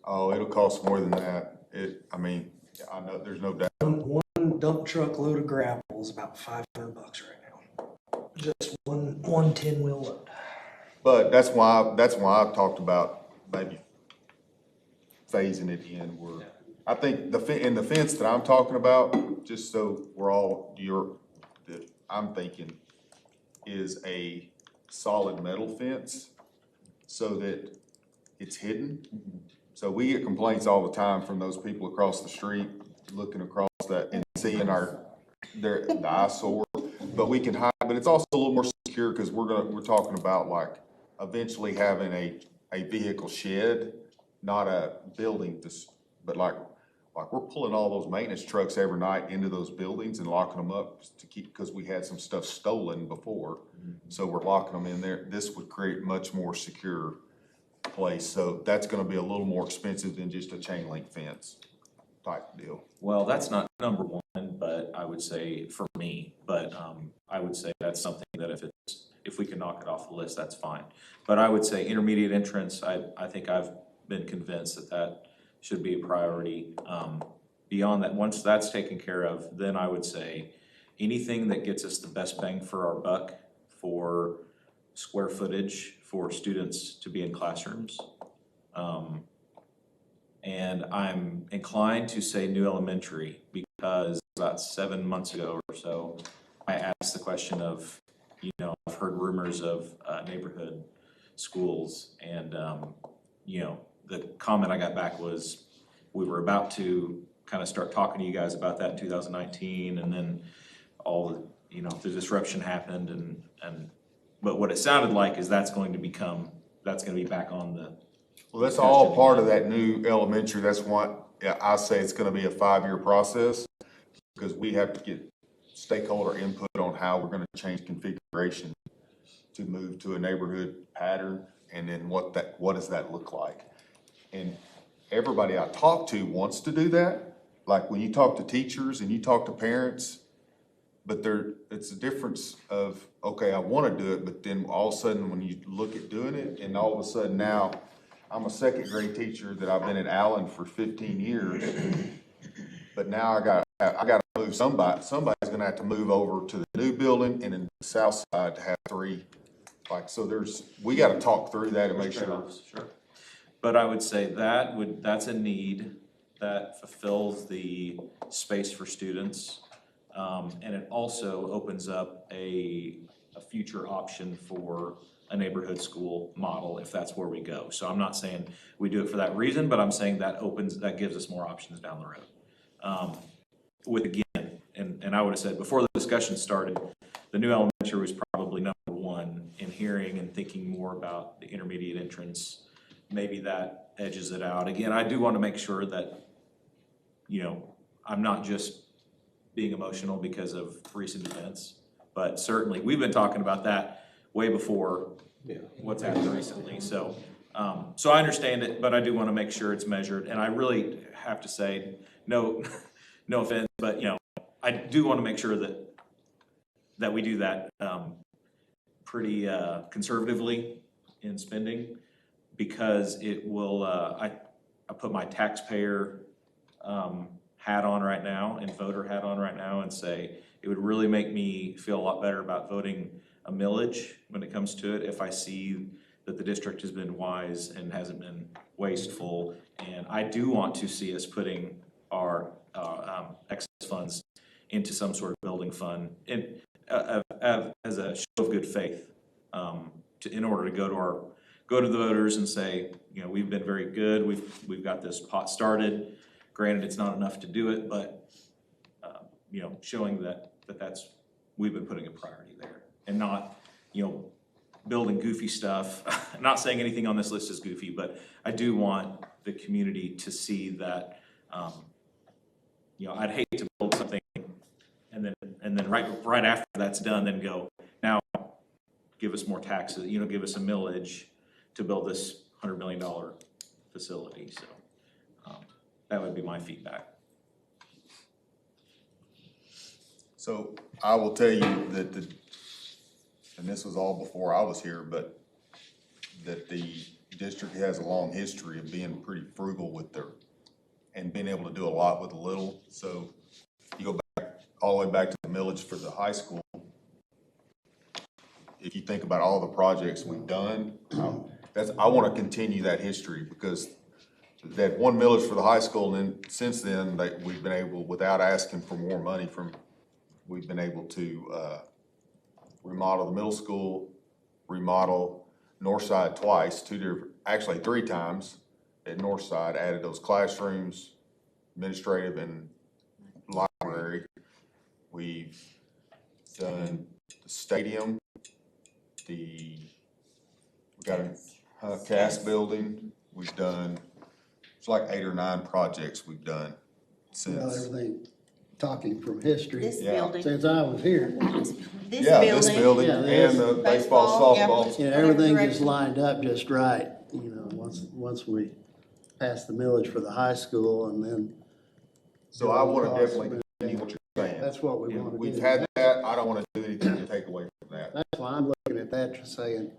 Oh, it'll cost more than that. I mean, I know, there's no doubt. One dump truck load of gravel is about $500 right now. Just one 10-wheel load. But that's why I've talked about maybe phasing it in where, I think the fence that I'm talking about, just so we're all, that I'm thinking is a solid metal fence so that it's hidden. So we get complaints all the time from those people across the street looking across that and seeing the eyesore. But we can hide, but it's also a little more secure because we're talking about like eventually having a vehicle shed, not a building, but like we're pulling all those maintenance trucks every night into those buildings and locking them up to keep, because we had some stuff stolen before. So we're locking them in there. This would create much more secure place. So that's gonna be a little more expensive than just a chain link fence type deal. Well, that's not number one, but I would say for me, but I would say that's something that if we can knock it off the list, that's fine. But I would say intermediate entrance, I think I've been convinced that should be a priority. Beyond that, once that's taken care of, then I would say anything that gets us the best bang for our buck for square footage for students to be in classrooms. And I'm inclined to say new elementary because about 7 months ago or so, I asked the question of, I've heard rumors of neighborhood schools, and, the comment I got back was, we were about to kind of start talking to you guys about that in 2019, and then all the disruption happened, but what it sounded like is that's going to be back on the. Well, that's all part of that new elementary. That's what I say it's gonna be a 5-year process because we have to get stakeholder input on how we're gonna change configuration to move to a neighborhood pattern, and then what does that look like? And everybody I talk to wants to do that. Like when you talk to teachers and you talk to parents, but it's a difference of, okay, I wanna do it, but then all of a sudden when you look at doing it, and all of a sudden now, I'm a second grade teacher that I've been at Allen for 15 years, but now I gotta move somebody's gonna have to move over to the new building and in the south side to have 3. Like, so we gotta talk through that and make sure. Sure. But I would say that's a need that fulfills the space for students. And it also opens up a future option for a neighborhood school model if that's where we go. So I'm not saying we do it for that reason, but I'm saying that gives us more options down the road. And I would have said before the discussion started, the new elementary was probably number one in hearing and thinking more about the intermediate entrance. Maybe that edges it out. Again, I do want to make sure that, I'm not just being emotional because of recent events, but certainly we've been talking about that way before what's happened recently. So I understand it, but I do want to make sure it's measured. And I really have to say, no offense, but I do want to make sure that we do that pretty conservatively in spending, because it will. I put my taxpayer hat on right now and voter hat on right now and say it would really make me feel a lot better about voting a millage when it comes to it if I see that the district has been wise and hasn't been wasteful. And I do want to see us putting our excess funds into some sort of building fund as a show of good faith, in order to go to the voters and say, we've been very good. We've got this pot started. Granted, it's not enough to do it, but showing that's we've been putting a priority there and not building goofy stuff. I'm not saying anything on this list is goofy, but I do want the community to see that. I'd hate to build something and then right after that's done, then go, now give us more taxes. Give us a millage to build this $100 million facility. So that would be my feedback. So I will tell you that and this was all before I was here, but that the district has a long history of being pretty frugal with and being able to do a lot with a little. So you go back, all the way back to the millage for the high school. If you think about all the projects we've done, I want to continue that history because that one millage for the high school, and then since then, we've been able, without asking for more money we've been able to, remodel the middle school, remodel Northside twice, actually 3 times at Northside, added those classrooms, administrative and library. We've done the stadium, we got a cast building, we've done, it's like 8 or 9 projects we've done Well, since. everything, talking from history, This Yeah. building, since I was here, this Yeah, this building, building Yeah, and the baseball, yeah, softball. you know, everything just lined up just right, you know, once we passed the millage for the high school and then. So I wanna definitely continue what you're saying. That's what we You know, wanna do. we've had that, I don't wanna do anything to take away from that. That's why I'm looking at that, just saying,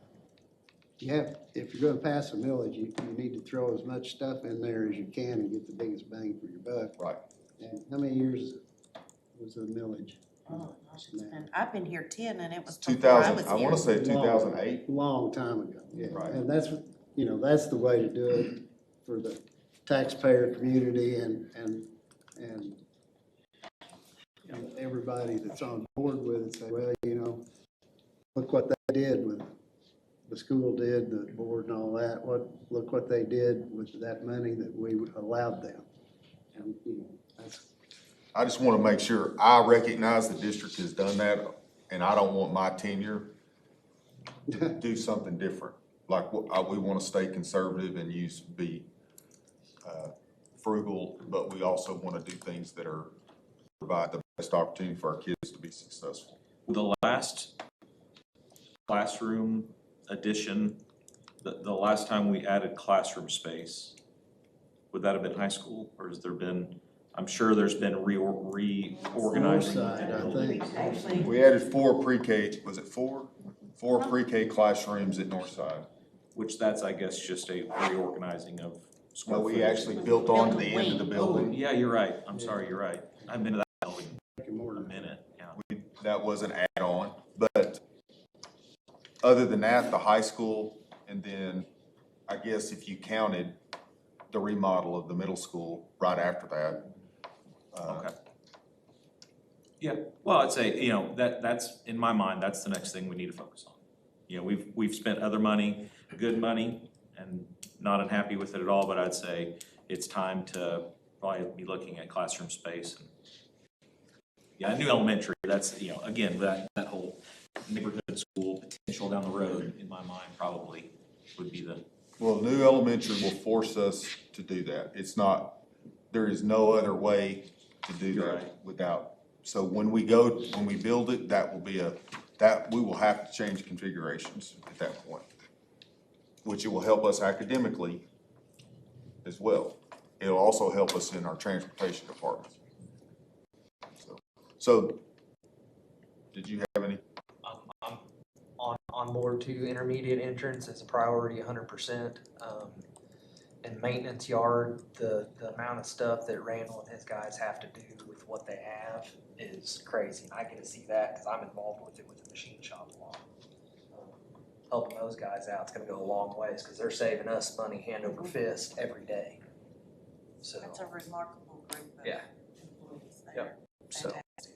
if you're gonna pass a millage, you need to throw as much stuff in there as you can and get the biggest bang for your buck. Right. And how many years was the millage? oh, gosh, I've been here 10 and it was Two before I thousand, was I wanna here. say 2008. Long time ago, yeah. Right. And that's, you know, that's the way to do it for the taxpayer community and you know, everybody that's on board with it, say, well, you know, look what they did with, the school did, the board and all that, look what they did with that money that we allowed them. And, you know, that's, I just wanna make sure, I recognize the district has done that, and I don't want my tenure to do something different. Like, we wanna stay conservative and be frugal, but we also wanna do things that provide the best opportunity for our kids to be successful. The last classroom addition, the last time we added classroom space, would that have been high school, or has there been, I'm sure there's been reorganizing Northside, within I buildings. think. Actually, We added 4 pre-K, was it 4? 4 pre-K classrooms at Northside. Which that's, I guess, just a reorganizing of square Well, we footage. actually built on to the end of the Oh, building. yeah, you're right, I'm sorry, you're right, I've been to that building More in a than minute, yeah. That was an add-on, but other than that, the high school, and then I guess if you counted the remodel of the middle school right after that. Okay. Yeah, well, I'd say, you know, that's, in my mind, that's the next thing we need to focus on. You know, we've spent other money, good money, and not unhappy with it at all, but I'd say it's time to probably be looking at classroom space. And yeah, a new elementary, that's, you know, again, that whole neighborhood school potential down the road, in my mind, probably would be the, Well, new elementary will force us to do that. There is no other way to do You're that right. without. So when we build it, we will have to change configurations at that point, which it will help us academically as well. It'll also help us in our transportation department. So, did you have any? I'm on board to intermediate entrance as a priority 100%. And maintenance yard, the amount of stuff that Randall and his guys have to do with what they have is crazy. And I get to see that because I'm involved with it with the machine shop a lot. Helping those guys out is gonna go a long ways because they're saving us money hand over fist every day. So, that's a remarkable group of Yeah. employees there. Yep. so. Fantastic.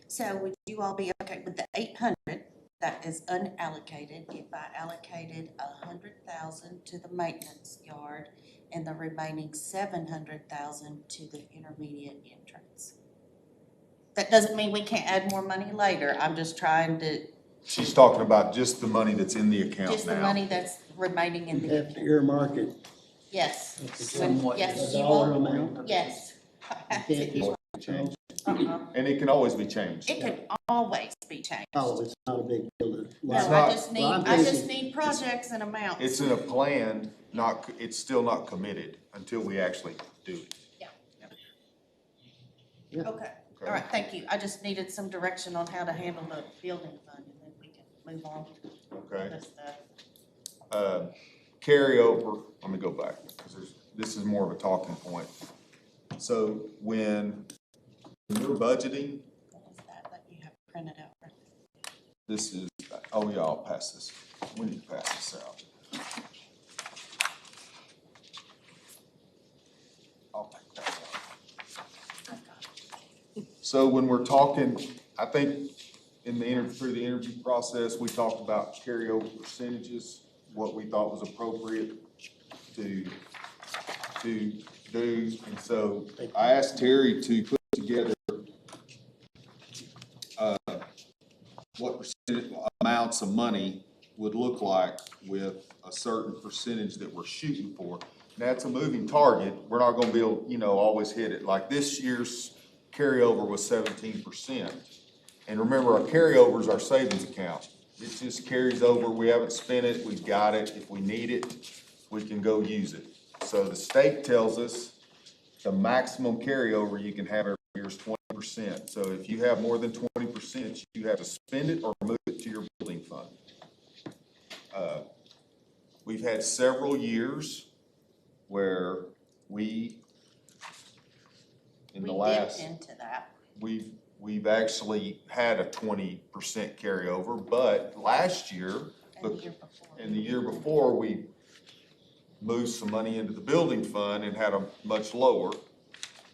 So would you all be okay with the 800 that is unallocated if I allocated 100,000 to the maintenance yard and the remaining 700,000 to the intermediate entrance? That doesn't mean we can't add more money later. I'm just trying to, She's talking about just the money that's in the account now. just the money that's remaining in the have to account. earmark it. Yes. Somewhat. Yes, A you dollar all, amount? yes. You can't just change. And it can always be changed. It can always be changed. Oh, it's not a big deal to. No, It's I not- just need, Well, I'm I just thinking- need projects and amounts. It's in a plan, it's still not committed until we actually do it. Okay, All right, thank you. I just needed some direction on how to handle the building fund, and then we can move on to Okay. other stuff. Carryover, let me go back, because this is more of a talking point. So when you're budgeting, What is that you have printed out? this is, oh yeah, I'll pass this. We need to pass this out. I'll take that out. So when we're talking, I think through the interview process, we talked about carryover percentages, what we thought was appropriate to do. And so I asked Terry to put together what percentage amounts of money would look like with a certain percentage that we're shooting for. Now, it's a moving target. We're not gonna be able, always hit it. Like this year's carryover was 17%. And remember, our carryover is our savings account. It just carries over. We haven't spent it, we've got it. If we need it, we can go use it. So the state tells us the maximum carryover you can have every year is 20%. So if you have more than 20%, you have to spend it or move it to your building fund. We've had several years where we Dipped into that. we've actually had a 20% carryover, but last year, And the year before. and the year before, we moved some money into the building fund and had a much lower.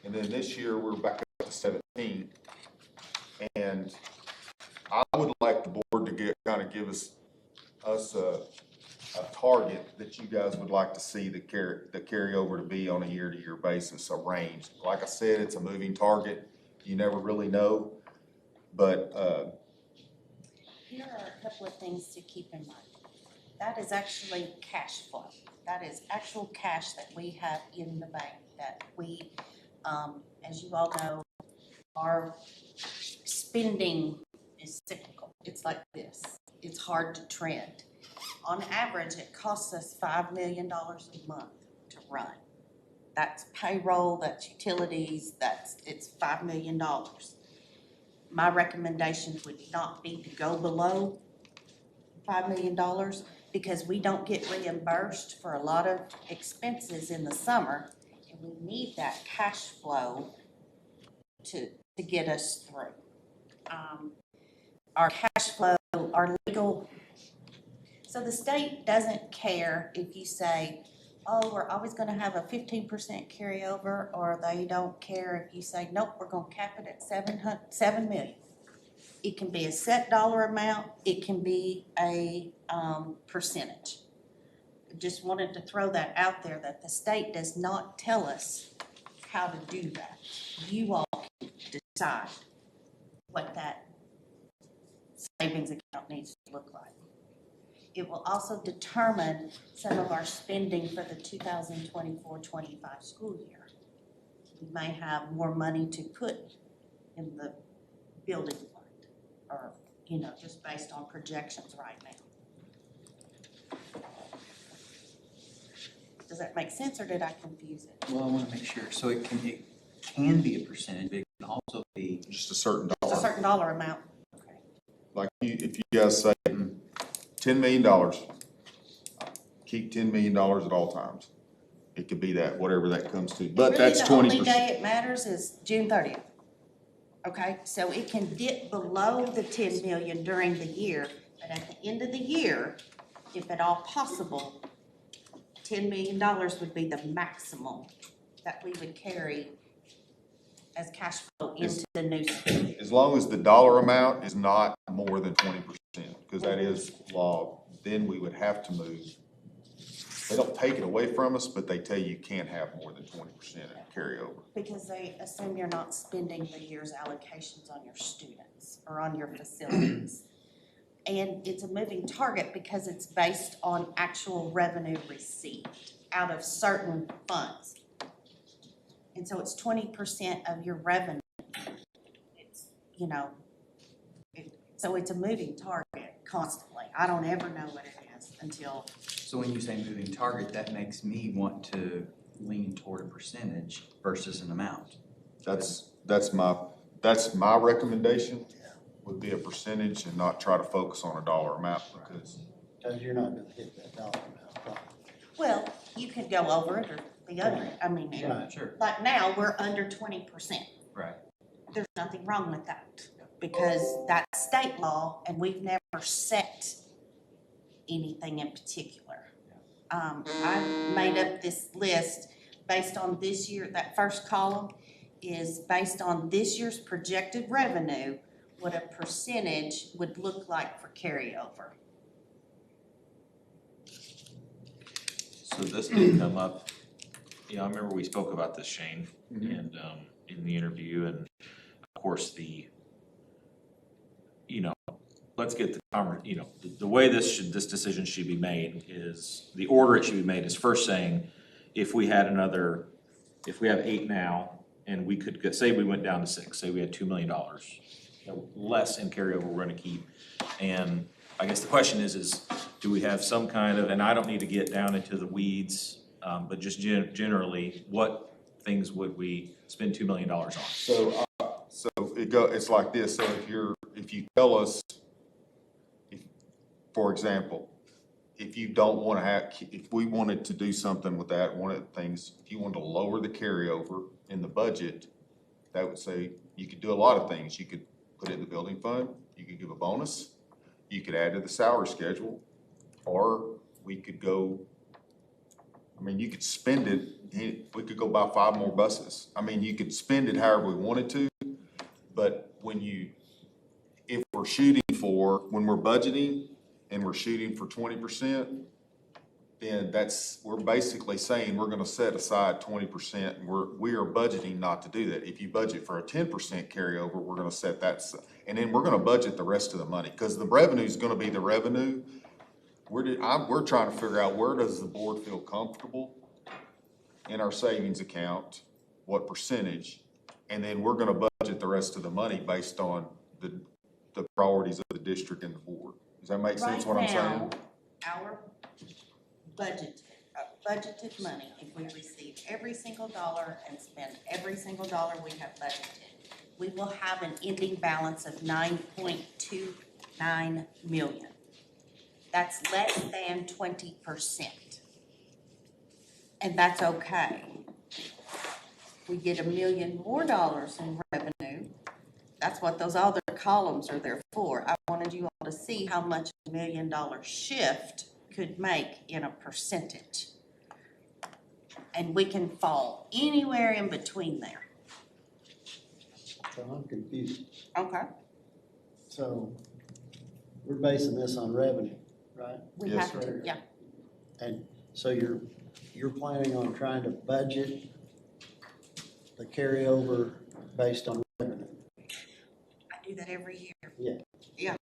And then this year, we're back up to 17. And I would like the board to give us a target that you guys would like to see the carryover to be on a year-to-year basis, a range. Like I said, it's a moving target. You never really know, but, Here are a couple of things to keep in mind. That is actually cash flow. That is actual cash that we have in the bank that we, as you all know, our spending is cyclical. It's like this. It's hard to trend. On average, it costs us $5 million a month to run. That's payroll, that's utilities, it's $5 million. My recommendation would not be to go below $5 million because we don't get reimbursed for a lot of expenses in the summer, and we need that cash flow to get us through. Our cash flow, our legal, so the state doesn't care if you say, oh, we're always gonna have a 15% carryover, or they don't care if you say, nope, we're gonna cap it at 7 million. It can be a set dollar amount, it can be a percentage. Just wanted to throw that out there, that the state does not tell us how to do that. You all can decide what that savings account needs to look like. It will also determine some of our spending for the 2024-25 school year. We may have more money to put in the building fund, or, just based on projections right now. Does that make sense, or did I confuse it? Well, I want to make sure. So it can be a percentage, but it can also be. just a certain It's a dollar. certain dollar amount. Okay. Like if you guys say $10 million, keep $10 million at all times. It could be that, whatever that comes to, but that's 20%. Really, the only day it matters is June 30th. Okay, so it can dip below the 10 million during the year, but at the end of the year, if at all possible, $10 million would be the maximum that we would carry as cash flow into the new school. As long as the dollar amount is not more than 20%, because that is law, then we would have to move. They don't take it away from us, but they tell you can't have more than 20% in carryover. Because they assume you're not spending the year's allocations on your students or on your facilities. And it's a moving target because it's based on actual revenue received out of certain funds. And so it's 20% of your revenue. It's, so it's a moving target constantly. I don't ever know what it is until. So when you say moving target, that makes me want to lean toward a percentage versus an amount. That's my that's my recommendation, would be a percentage and not try to focus on a dollar amount because Cause you're not gonna hit that dollar amount, probably. Well, you could go over it or be under it. I mean, Right. Sure. like now, we're under 20%. Right. There's nothing wrong with that because that's state law and we've never set anything in particular. I made up this list based on this year, that first column is based on this year's projected revenue, what a percentage would look like for carryover. So this did come up, I remember we spoke about this, Shane, and, in the interview, and of course, let's get the way this decision should be made is, the order it should be made is first saying, if we have 8 now, and we could, say we went down to 6, say we had $2 million less in carryover we're gonna keep, and I guess the question is do we have some kind of, and I don't need to get down into the weeds, but just generally, what things would we spend $2 million on? So it's like this, so if you tell us, for example, if you don't wanna if we wanted to do something with that, one of the things, if you wanted to lower the carryover in the budget, that would say, you could do a lot of things. You could put it in the building fund, you could give a bonus, you could add to the salary schedule, or we could go, you could spend it, we could go buy 5 more buses. You could spend it however we wanted to, but if we're shooting for, when we're budgeting and we're shooting for 20%, then we're basically saying we're gonna set aside 20% and we are budgeting not to do that. If you budget for a 10% carryover, we're gonna set that, and then we're gonna budget the rest of the money, because the revenue is gonna be the revenue. We're trying to figure out, where does the board feel comfortable in our savings account, what percentage, and then we're gonna budget the rest of the money based on the priorities of the district and the board. Does that make sense what I'm saying? Right now, our budgeted money, if we receive every single dollar and spend every single dollar we have budgeted, we will have an ending balance of 9.29 million. That's less than 20%. And that's okay. We get $1 million more in revenue. That's what those other columns are there for. I wanted you all to see how much $1 million shift could make in a percentage. And we can fall anywhere in between there. So I'm confused. Okay. So we're basing this on revenue, right? We Yes, have to, yeah. And so you're planning on trying to budget the carryover based on revenue? I do that every year. Yeah. Yeah.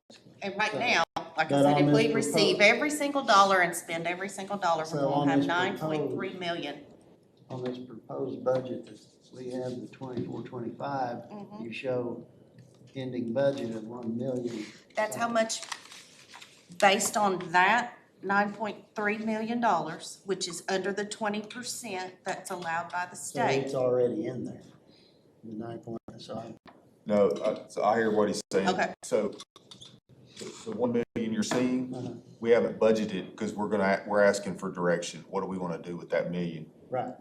Basically. And right So- now, like I but said, on if we this receive proposed- every single dollar and spend every single dollar, we're So gonna on have this 9.3 million. On this proposed budget that we have, the 24-25, you show ending budget of 1 million. That's how much, based on that, $9.3 million, which is under the 20% that's allowed by the So state. it's already in there, the 9 point, No, so I hear what he's saying. Okay. So the 1 million you're seeing, Uh-huh. we haven't budgeted because we're asking for direction. What do we want to do with that million? right.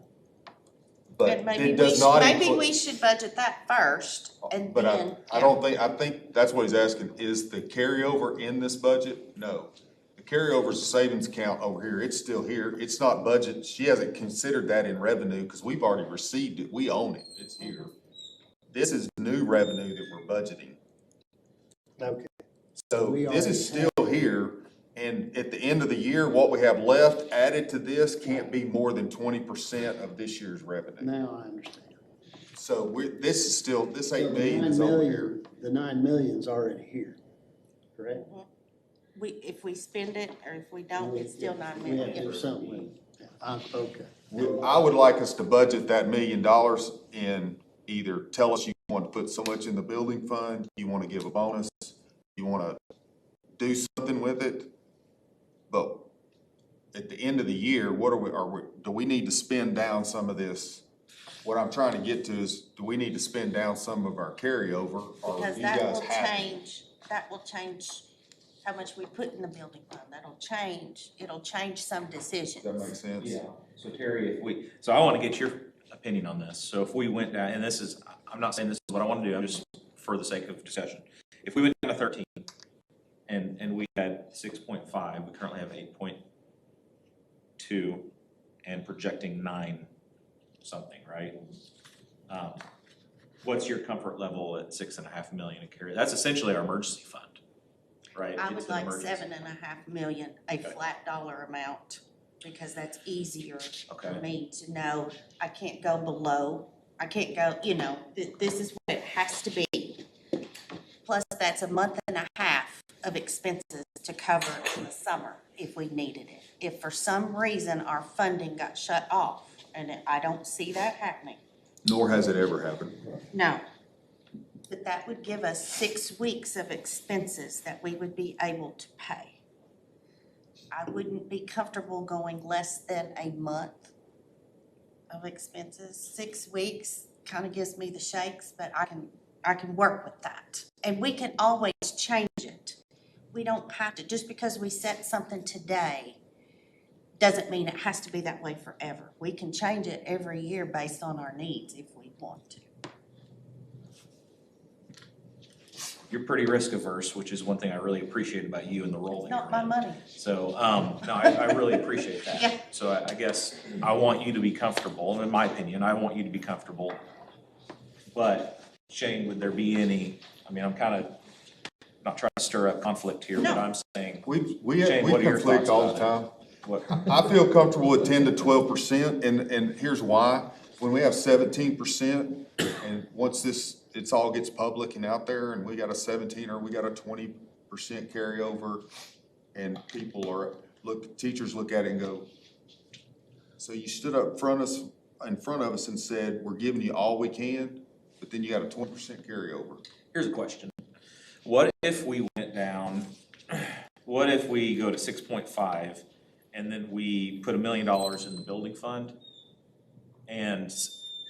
But And maybe it does not maybe include. we should budget that first and But then. I think that's what he's asking. Is the carryover in this budget? No. The carryover is a savings account over here. It's still here. It's not budget. She hasn't considered that in revenue because we've already received it. We own it. It's here. This is new revenue that we're budgeting. Okay. So We this is already still here, and at the end of the year, what we have left added to this can't be more than 20% of this year's revenue. Now I understand. So this is still, this So 8 the million 9 is over million- here. The 9 million's already here, correct? If we spend it or if we don't, it's still 9 We have to do million. something with it. Okay. I would like us to budget that $1 million and either tell us you want to put so much in the building fund, you want to give a bonus, you want to do something with it. But at the end of the year, do we need to spend down some of this what I'm trying to get to is, do we need to spend down some of our carryover, or Because you that guys will happy? that will change how much we put in the building fund. It'll change some decisions. Does that make sense? Yeah, so Terry, so I wanna get your opinion on this. So if we went down, and this is, I'm not saying this is what I wanna do, I'm just for the sake of discussion. If we went down to 13 and we had 6.5, we currently have 8.2 and projecting 9 something, right? What's your comfort level at 6.5 million in carry? That's essentially our emergency fund, right? I It's would an like emergency. 7.5 million, a Okay. flat dollar amount, because that's easier for Okay. me to know. I can't go below, I can't go, this is what it has to be. Plus, that's a month and a half of expenses to cover in the summer if we needed it. If for some reason our funding got shut off, and I don't see that happening, Nor has it ever happened. no. But that would give us 6 weeks of expenses that we would be able to pay. I wouldn't be comfortable going less than a month of expenses. 6 weeks kind of gives me the shakes, but I can work with that. And we can always change it. We don't have to, just because we set something today, doesn't mean it has to be that way forever. We can change it every year based on our needs if we want to. You're pretty risk averse, which is one thing I really appreciate about you and the role that you're in. Not my money. So, no, I really appreciate that. Yeah. So I guess I want you to be comfortable, and in my opinion, I want you to be comfortable. But Shane, would there be any, I mean, I'm kind of not trying to stir up conflict here, but No. I'm saying, We Shane, what are your conflict thoughts all the about time. what, I feel comfortable with 10 to 12%, and here's why. When we have 17%, and once it's all gets public and out there, and we got a 17 or we got a 20% carryover, and teachers look at it and go, so you stood up in front of us and said, we're giving you all we can, but then you got a 20% carryover. here's a question. What if we went down, what if we go to 6.5 and then we put $1 million in the building fund? And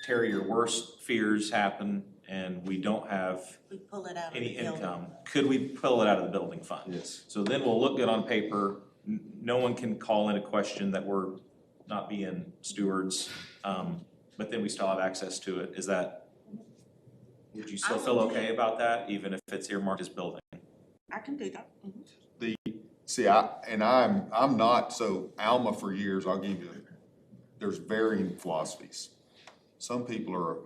Terry, your worst fears happen and we don't have We pull it out of any the building. income. Could we pull it out of the building fund? Yes. So then we'll look good on paper. No one can call in a question that we're not being stewards. But then we still have access to it. Would you still I feel would okay about that, even if it's earmarked as building? I can do that. Mhm. I'm not, so Alma for years, I'll give you, there's varying philosophies. Some people are,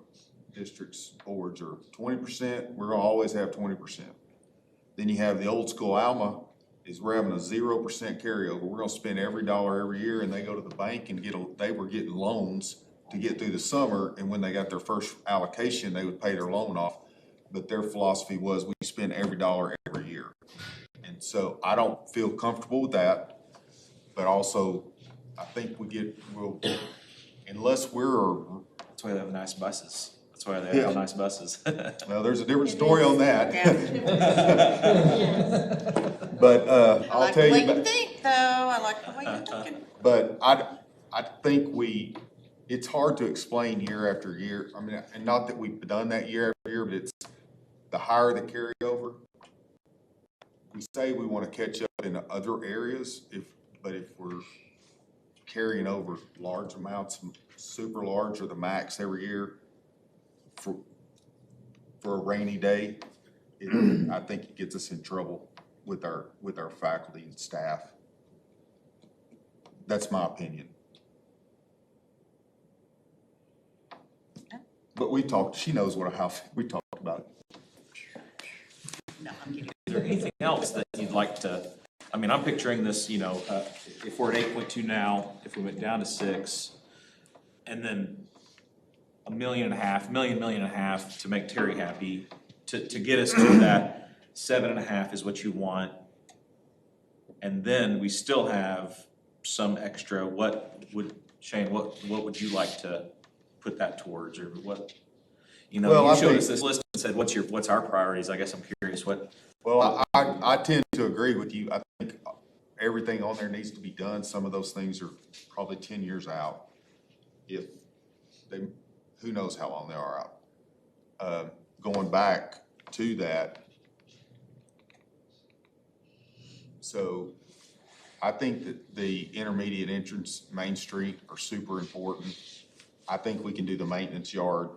districts, boards are 20%, we're gonna always have 20%. Then you have the old school Alma, we're having a 0% carryover, we're gonna spend every dollar every year, and they go to the bank and they were getting loans to get through the summer, and when they got their first allocation, they would pay their loan off. But their philosophy was, we spend every dollar every year. And so I don't feel comfortable with that, but also, I think unless we're, That's why they have nice buses. That's why they have Yeah. nice buses. well, there's a different story on that. Yeah. But, I I'll like tell the way you, you think, though. I like the way you're thinking. but I think it's hard to explain year after year. I mean, and not that we've done that year after year, but it's the higher the carryover. We say we want to catch up in other areas, but if we're carrying over large amounts, super large or the max every year for a rainy day, I think it gets us in trouble with our faculty and staff. That's my opinion. But she knows how we talked about it. No, I'm kidding. Is there anything else that you'd like to, I mean, I'm picturing this, if we're at 8.2 now, if we went down to 6, and then $1.5 million to make Terry happy, to get us to that 7.5 is what you want. And then we still have some extra. Shane, what would you like to put that towards, or what? Well, you I showed think- us this list and said, what's our priorities? I guess I'm curious what. Well, I tend to agree with you. I think everything on there needs to be done. Some of those things are probably 10 years out. If who knows how long they are out. Going back to that, so I think that the intermediate entrance, Main Street are super important. I think we can do the maintenance yard.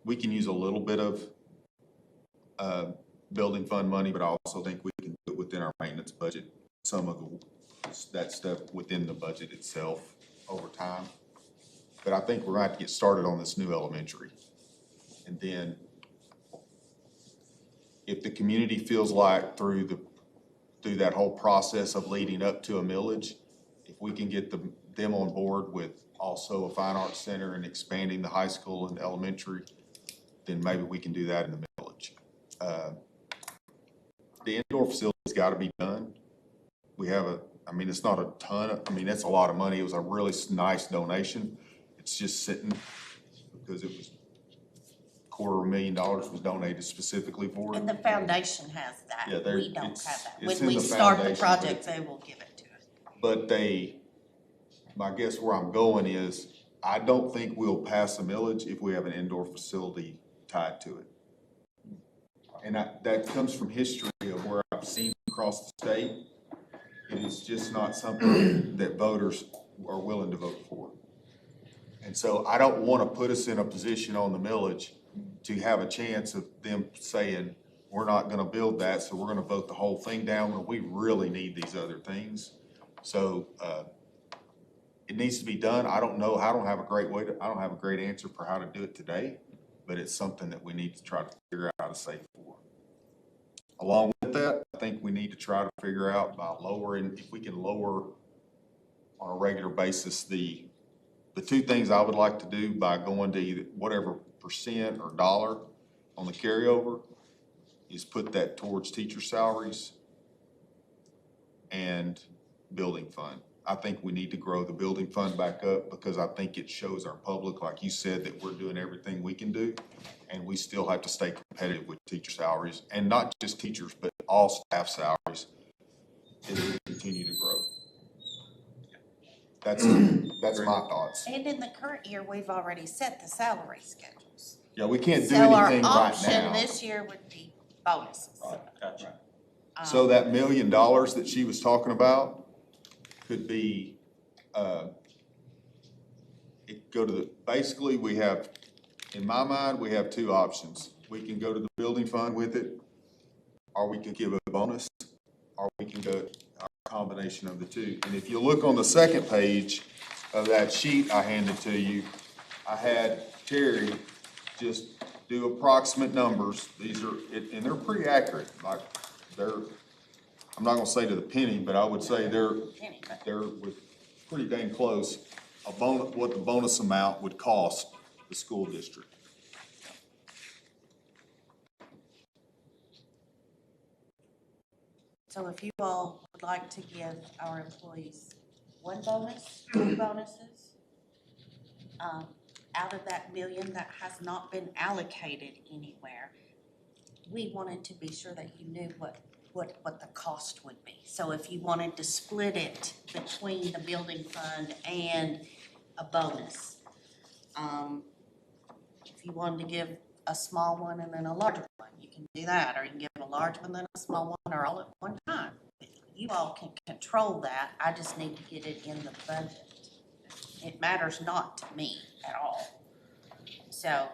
We can use a little bit of building fund money, but I also think we can do it within our maintenance budget, some of that stuff within the budget itself over time. But I think we're going to have to get started on this new elementary. And then if the community feels like through that whole process of leading up to a millage, if we can get them on board with also a fine arts center and expanding the high school and elementary, then maybe we can do that in the millage. The indoor facility's got to be done. We have it's not a ton, it's a lot of money. It was a really nice donation. It's just sitting because it was $250,000 was donated specifically for it. And the foundation has that. Yeah, We don't have that. it's When in we the start the foundation, project, they will give it to us. But I guess where I'm going is, I don't think we'll pass a millage if we have an indoor facility tied to it. And that comes from history of where I've seen across the state. It is just not something that voters are willing to vote for. And so I don't want to put us in a position on the millage to have a chance of them saying, we're not going to build that, so we're going to vote the whole thing down when we really need these other things. So it needs to be done. I don't know, I don't have a great answer for how to do it today, but it's something that we need to try to figure out how to save for. Along with that, I think we need to try to figure out by lowering, if we can lower on a regular basis, the two things I would like to do by going to either whatever percent or dollar on the carryover is put that towards teacher salaries and building fund. I think we need to grow the building fund back up because I think it shows our public, like you said, that we're doing everything we can do. And we still have to stay competitive with teacher salaries, and not just teachers, but all staff salaries as we continue to grow. That's my thoughts. And in the current year, we've already set the salary schedules. Yeah, we can't do So our anything right option now. this year would be bonuses. Gotcha. So that $1 million that she was talking about could be, basically we have, in my mind, we have two options. We can go to the building fund with it, or we can give a bonus, or we can go a combination of the two. And if you look on the second page of that sheet I handed to you, I had Terry just do approximate numbers. These are, and they're pretty accurate. Like I'm not gonna say to the penny, but I would say they're pretty dang close. What the bonus amount would cost the school district. So if you all would like to give our employees one bonus, two bonuses, out of that $1 million that has not been allocated anywhere, we wanted to be sure that you knew what the cost would be. So if you wanted to split it between the building fund and a bonus, if you wanted to give a small one and then a larger one, you can do that, or you can give a large one then a small one, or all at one time. You all can control that. I just need to get it in the budget. It matters not to me at all. So,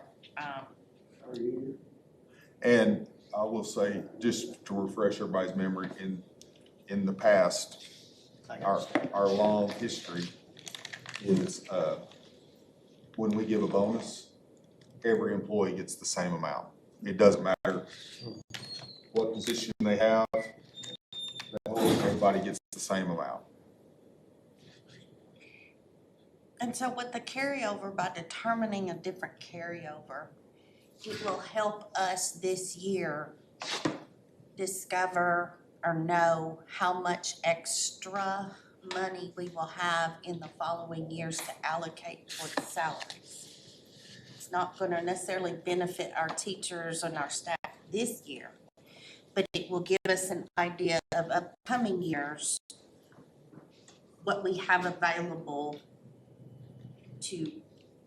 And I will say, just to refresh everybody's memory, in the past, our long history is, when we give a bonus, every employee gets the same amount. It doesn't matter what position they have, everybody gets the same amount. and so with the carryover, by determining a different carryover, it will help us this year discover or know how much extra money we will have in the following years to allocate toward salaries. It's not gonna necessarily benefit our teachers and our staff this year, but it will give us an idea of upcoming years, what we have available to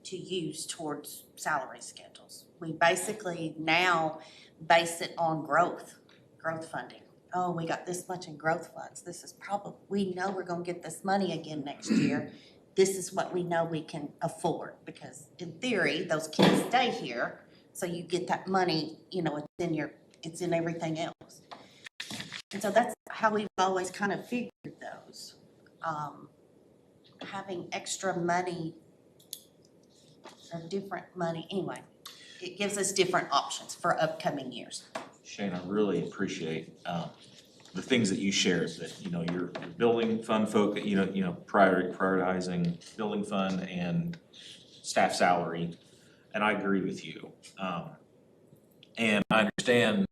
to use towards salary schedules. We basically now base it on growth funding. Oh, we got this much in growth funds. This is probably, we know we're gonna get this money again next year. This is what we know we can afford, because in theory, those kids stay here, so you get that money, you know, it's in everything else. And so that's how we've always kind of figured those. Having extra money or different money, anyway, it gives us different options for upcoming years. Shane, I really appreciate the things that you shared, that, you know, your building fund prioritizing building fund and staff salary, and I agree with you. And I understand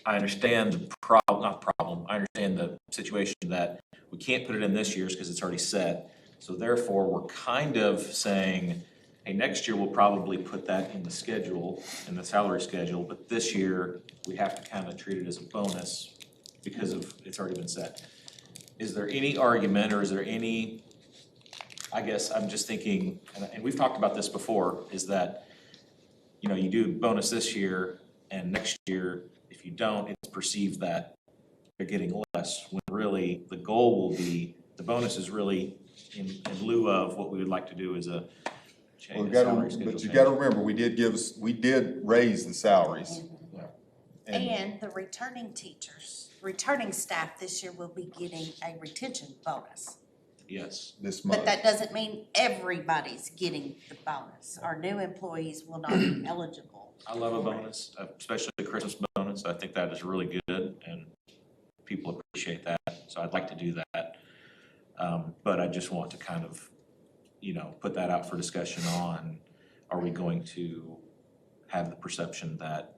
I understand the I understand the situation that we can't put it in this year's because it's already set. So therefore, we're kind of saying, hey, next year we'll probably put that in the schedule, in the salary schedule, but this year we have to kind of treat it as a bonus because of, it's already been set. Is there any argument, or is there any, I guess I'm just thinking, and we've talked about this before, is that, you know, you do bonus this year and next year, if you don't, it's perceived that you're getting less, when really the goal will be, the bonus is really in lieu of what we would like to do as a Well, change, salary schedule but you change. gotta remember, we did raise the salaries. And the returning teachers, returning staff this year will be getting a retention bonus. Yes, This month. But that doesn't mean everybody's getting the bonus. Our new employees will not be eligible. I love a bonus, especially the Christmas bonus. I think that is really good and people appreciate that, so I'd like to do that. But I just want to kind of, you know, put that out for discussion on, are we going to have the perception that,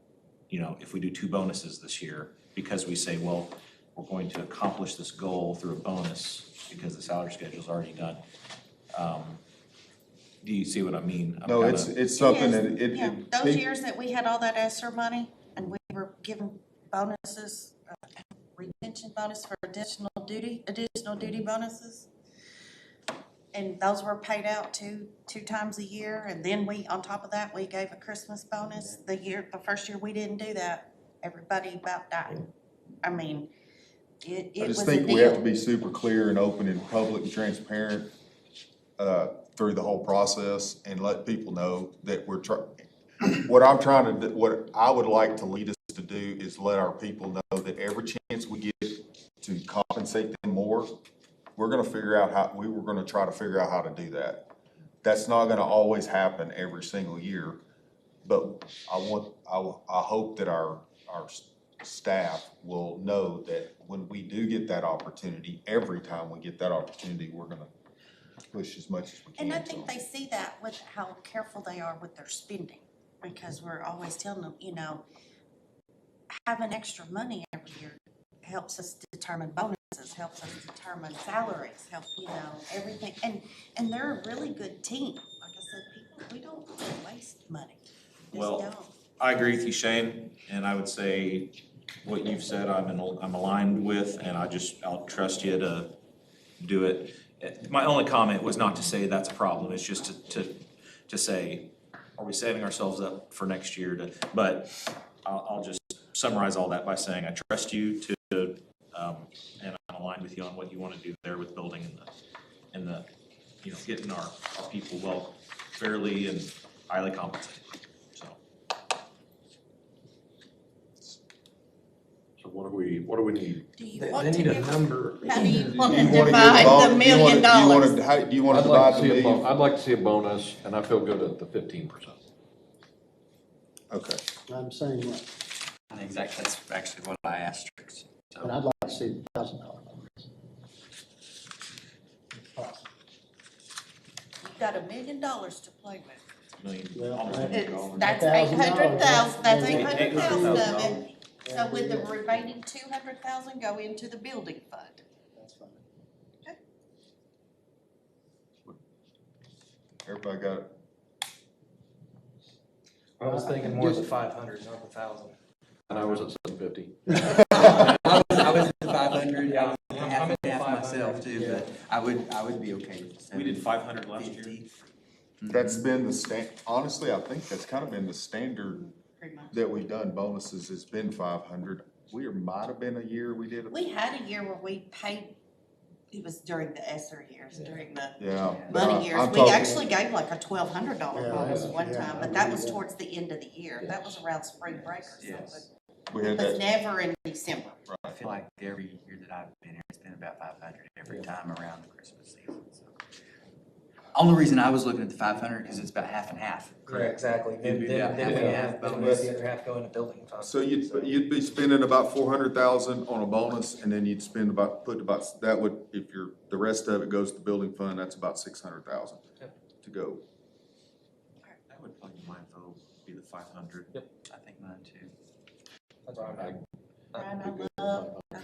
you know, if we do 2 bonuses this year, because we say, well, we're going to accomplish this goal through a bonus because the salary schedule is already done. Do you see what I mean? I'm No, kinda- it's something Yes, that it. yeah, those years that we had all that ESSER money and we were given bonuses, retention bonus for additional duty bonuses. And those were paid out two times a year, and then we, on top of that, we gave a Christmas bonus. The first year we didn't do that, everybody about died. I mean, it I was just a think we have to deal. be super clear and open and public and transparent, through the whole process, and let people know that what I would like to lead us to do is let our people know that every chance we get to compensate them more, we're gonna try to figure out how to do that. That's not gonna always happen every single year, but I hope that our staff will know that when we do get that opportunity, every time we get that opportunity, we're gonna push as much as we can. And I to think them. they see that with how careful they are with their spending, because we're always telling them, you know, having extra money every year helps us determine bonuses, helps us determine salaries, you know, everything. And they're a really good team. Like I said, we don't waste money. We just Well, don't. I agree with you, Shane, and I would say what you've said, I'm aligned with, and I'll trust you to do it. My only comment was not to say that's a problem, it's just to say, are we setting ourselves up for next year but I'll just summarize all that by saying, I trust you and I'm aligned with you on what you want to do there with building and the, you know, getting our people well, fairly and highly compensated, so. So what do we need? Do you They want to need a give, number. how do you want Do to you wanna divide give the $1 million? Do you wanna I'd like divide to the see million? I'd like to see a bonus, and I feel good at the 15%. Okay. I'm saying that, Exactly, that's actually what I asked Trix. but So, I'd like to see $1,000 bonus. You've got $1 million to play with. Well, Almost $1 million. That's $1,000. 800,000, that's Yeah. 800,000 of it. So Yeah, with the yeah. remaining 200,000 go into the building fund. That's fine. Everybody got it? I was thinking more of the 500, not the 1,000. And I was at 750. I was at 500, Yeah, I'm I'm half at and half 500, myself too, but I would be okay with We did 500 last year. 750. That's been the honestly, I think that's kind of been the standard pretty much. that we've done bonuses, it's been 500. Might have been a year we did it. We had a year where we paid, it was during the ESSER years, during the Yeah. but money years. I'm We talking- actually gave like a $1,200 Yeah, bonus yeah, one yeah, time, I but that was remember towards the end of the year. That was around spring break or something. Yes. We It had was that, never in December. I feel like every year that I've been here, it's been about 500 every time around the Christmas season, so. Only reason I was looking at the 500, because it's about half and half. Yeah, exactly. It'd be about half and half Then bonus. the other half go into building funds. so you'd be spending about 400,000 on a bonus, and then you'd spend that would, if the rest of it goes to the building fund, that's about 600,000 to go. That would probably my vote be the 500. I think mine too. That's why I'm Brian, I love, I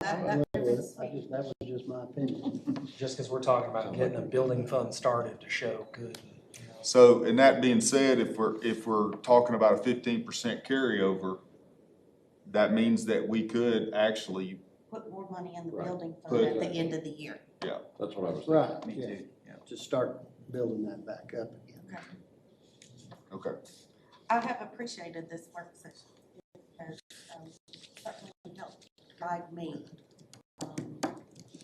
that was just my opinion. just because we're talking about getting a building fund started to show good. You know. So, and that being said, if we're talking about a 15% carryover, that means that we could actually, put more money in the Right. building fund Put- at the end of the year. That's what I was thinking. Right, Me yeah, too, yeah. just start building that back up again. okay. I have appreciated this work session. It has certainly helped guide me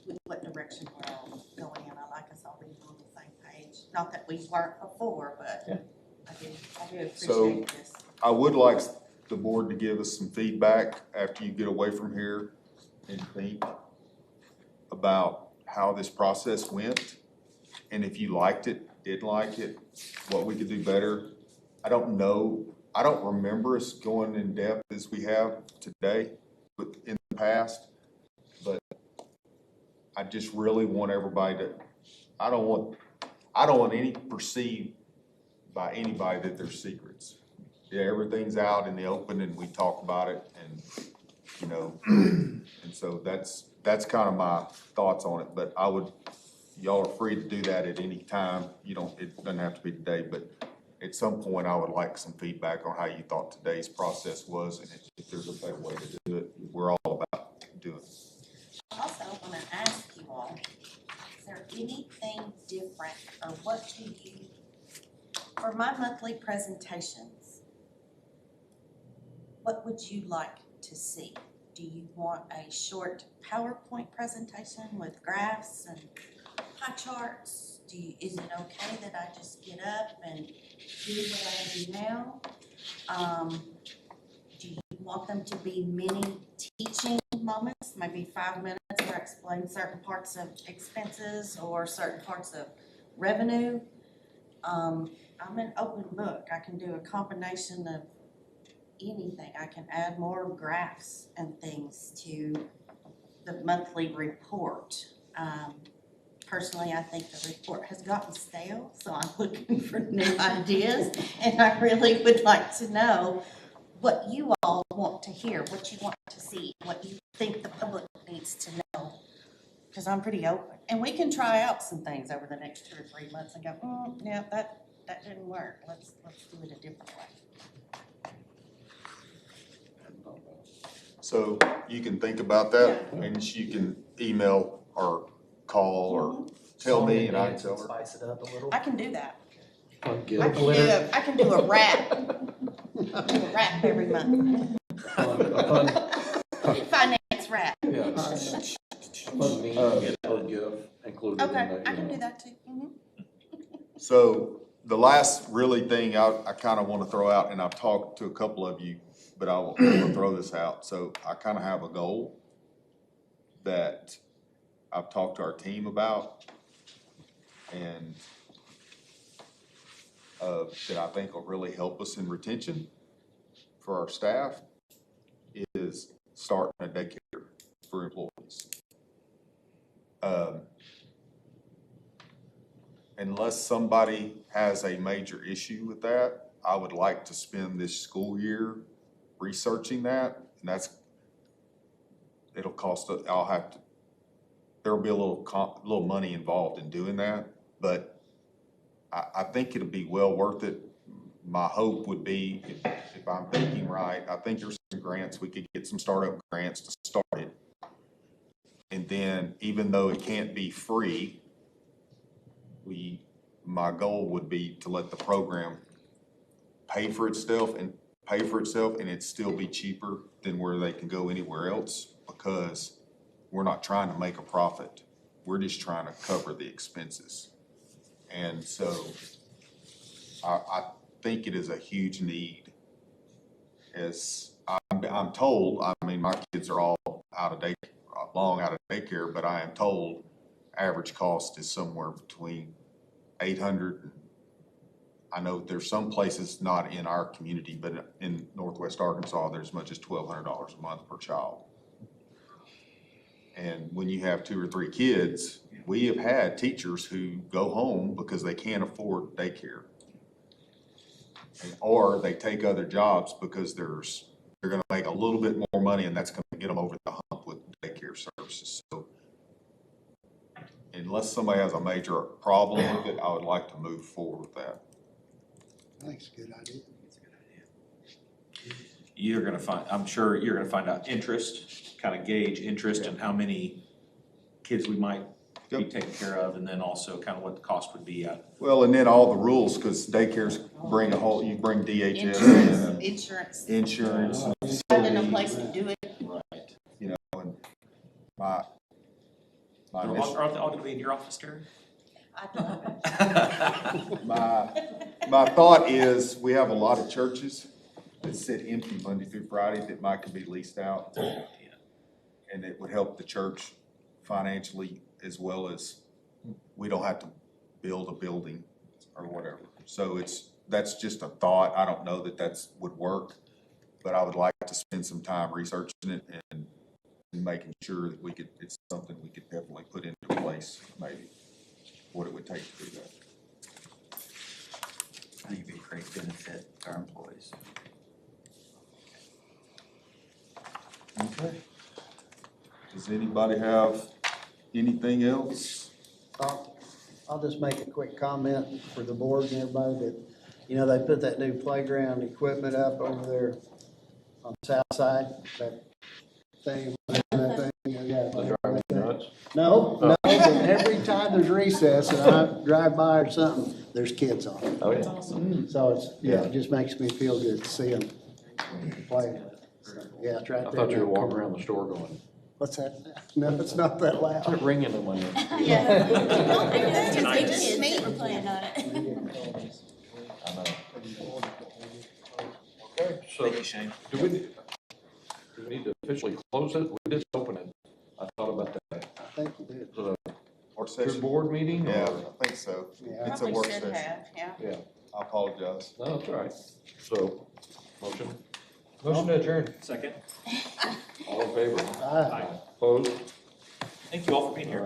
with what direction we're all going in. I like us all being on the same page. Not that we weren't before, but I do So- appreciate this. I would like the board to give us some feedback after you get away from here and think about how this process went. And if you liked it, didn't like it, what we could do better. I don't know, I don't remember us going in depth as we have today, but in the past. But I just really want everybody to, I don't want any perceived by anybody that there's secrets. Yeah, everything's out in the open and we talk about it and, you know, and so that's kind of my thoughts on it, but y'all are free to do that at any time. It doesn't have to be today, but at some point I would like some feedback on how you thought today's process was and if there's a better way to do it. We're all about doing it. I also want to ask you all, is there anything different or what do you, for my monthly presentations, what would you like to see? Do you want a short PowerPoint presentation with graphs and pie charts? Is it okay that I just get up and do what I do now? Do you want them to be mini teaching moments, maybe 5 minutes where I explain certain parts of expenses or certain parts of revenue? I'm an open book. I can do a combination of anything. I can add more graphs and things to the monthly report. Personally, I think the report has gotten stale, so I'm looking for new ideas. And I really would like to know what you all want to hear, what you want to see, what you think the public needs to know. Because I'm pretty open. And we can try out some things over the next 2 or 3 months and go, yeah, that didn't work. Let's do it a different way. So you can think about that and you can email or call or tell me and I can tell her. Spice it up a little. I can do that. Fun I gift. can do a rap. I do a rap every month. Finance rap. Yeah. Fun meme or gift included in Okay, that. I can do that too. Mhm. So the last really thing I kind of want to throw out, and I've talked to a couple of you, but I will throw this out. So I kind of have a goal that I've talked to our team about and that I think will really help us in retention for our staff is starting a daycare for employees. Unless somebody has a major issue with that, I would like to spend this school year researching that, and it'll cost, there'll be a little money involved in doing that, but I think it'll be well worth it. My hope would be, if I'm thinking right, I think there's some grants, we could get some startup grants to start it. And then, even though it can't be free, we my goal would be to let the program pay for itself and it still be cheaper than where they can go anywhere else, because we're not trying to make a profit. We're just trying to cover the expenses. And so I think it is a huge need. As I'm told, I mean, my kids are all long out of daycare, but I am told average cost is somewhere between 800. I know there's some places not in our community, but in Northwest Arkansas, there's as much as $1,200 a month per child. And when you have 2 or 3 kids, we have had teachers who go home because they can't afford daycare. Or they take other jobs because they're gonna make a little bit more money, and that's gonna get them over the hump with daycare services. So unless somebody has a major problem with it, I would like to move forward with that. I think it's a good idea. You're gonna find, I'm sure you're gonna find out interest, kind of gauge interest in how many kids we might be Yep. taking care of, and then also kind of what the cost would be at. Well, and then all the rules, because daycares bring you bring DHS Insurance, and insurance. finding a place to do it. Right. You know, and my Are initial- they all gonna be in your office, Terry? I don't. my thought is, we have a lot of churches that sit empty Monday through Friday that might could be leased out. And it would help the church financially, as well as we don't have to build a building or whatever. So that's just a thought. I don't know that would work, but I would like to spend some time researching it and making sure that it's something we could definitely put into place, maybe, what it would take to do that. I think it'd be a great benefit to our employees. Okay. Does anybody have anything else? I'll just make a quick comment for the board and everybody that, you know, they put that new playground equipment up over there on the south side, that thing, yeah. They drive you nuts? No, but every time there's recess and I drive by or something, there's kids on it. Oh, yeah. So it just makes me feel good to see them playing. Yeah, it's right I there. thought you were walking around the store going, What's that? No, it's not that it's loud. like ringing in my ear. Yeah. They just made me plan on it. I know. Okay, so Thank you, Shane. do we need to officially close it? We did open it. I thought about that. I think you did. Is it a Work good session? board meeting or? Yeah, I think so. Yeah. It's a Probably work should session. have, yeah. Yeah, I apologize. no, that's all right. So, motion, Motion to adjourn. Second. all in favor? Aye. Opposed? Thank you all for being here.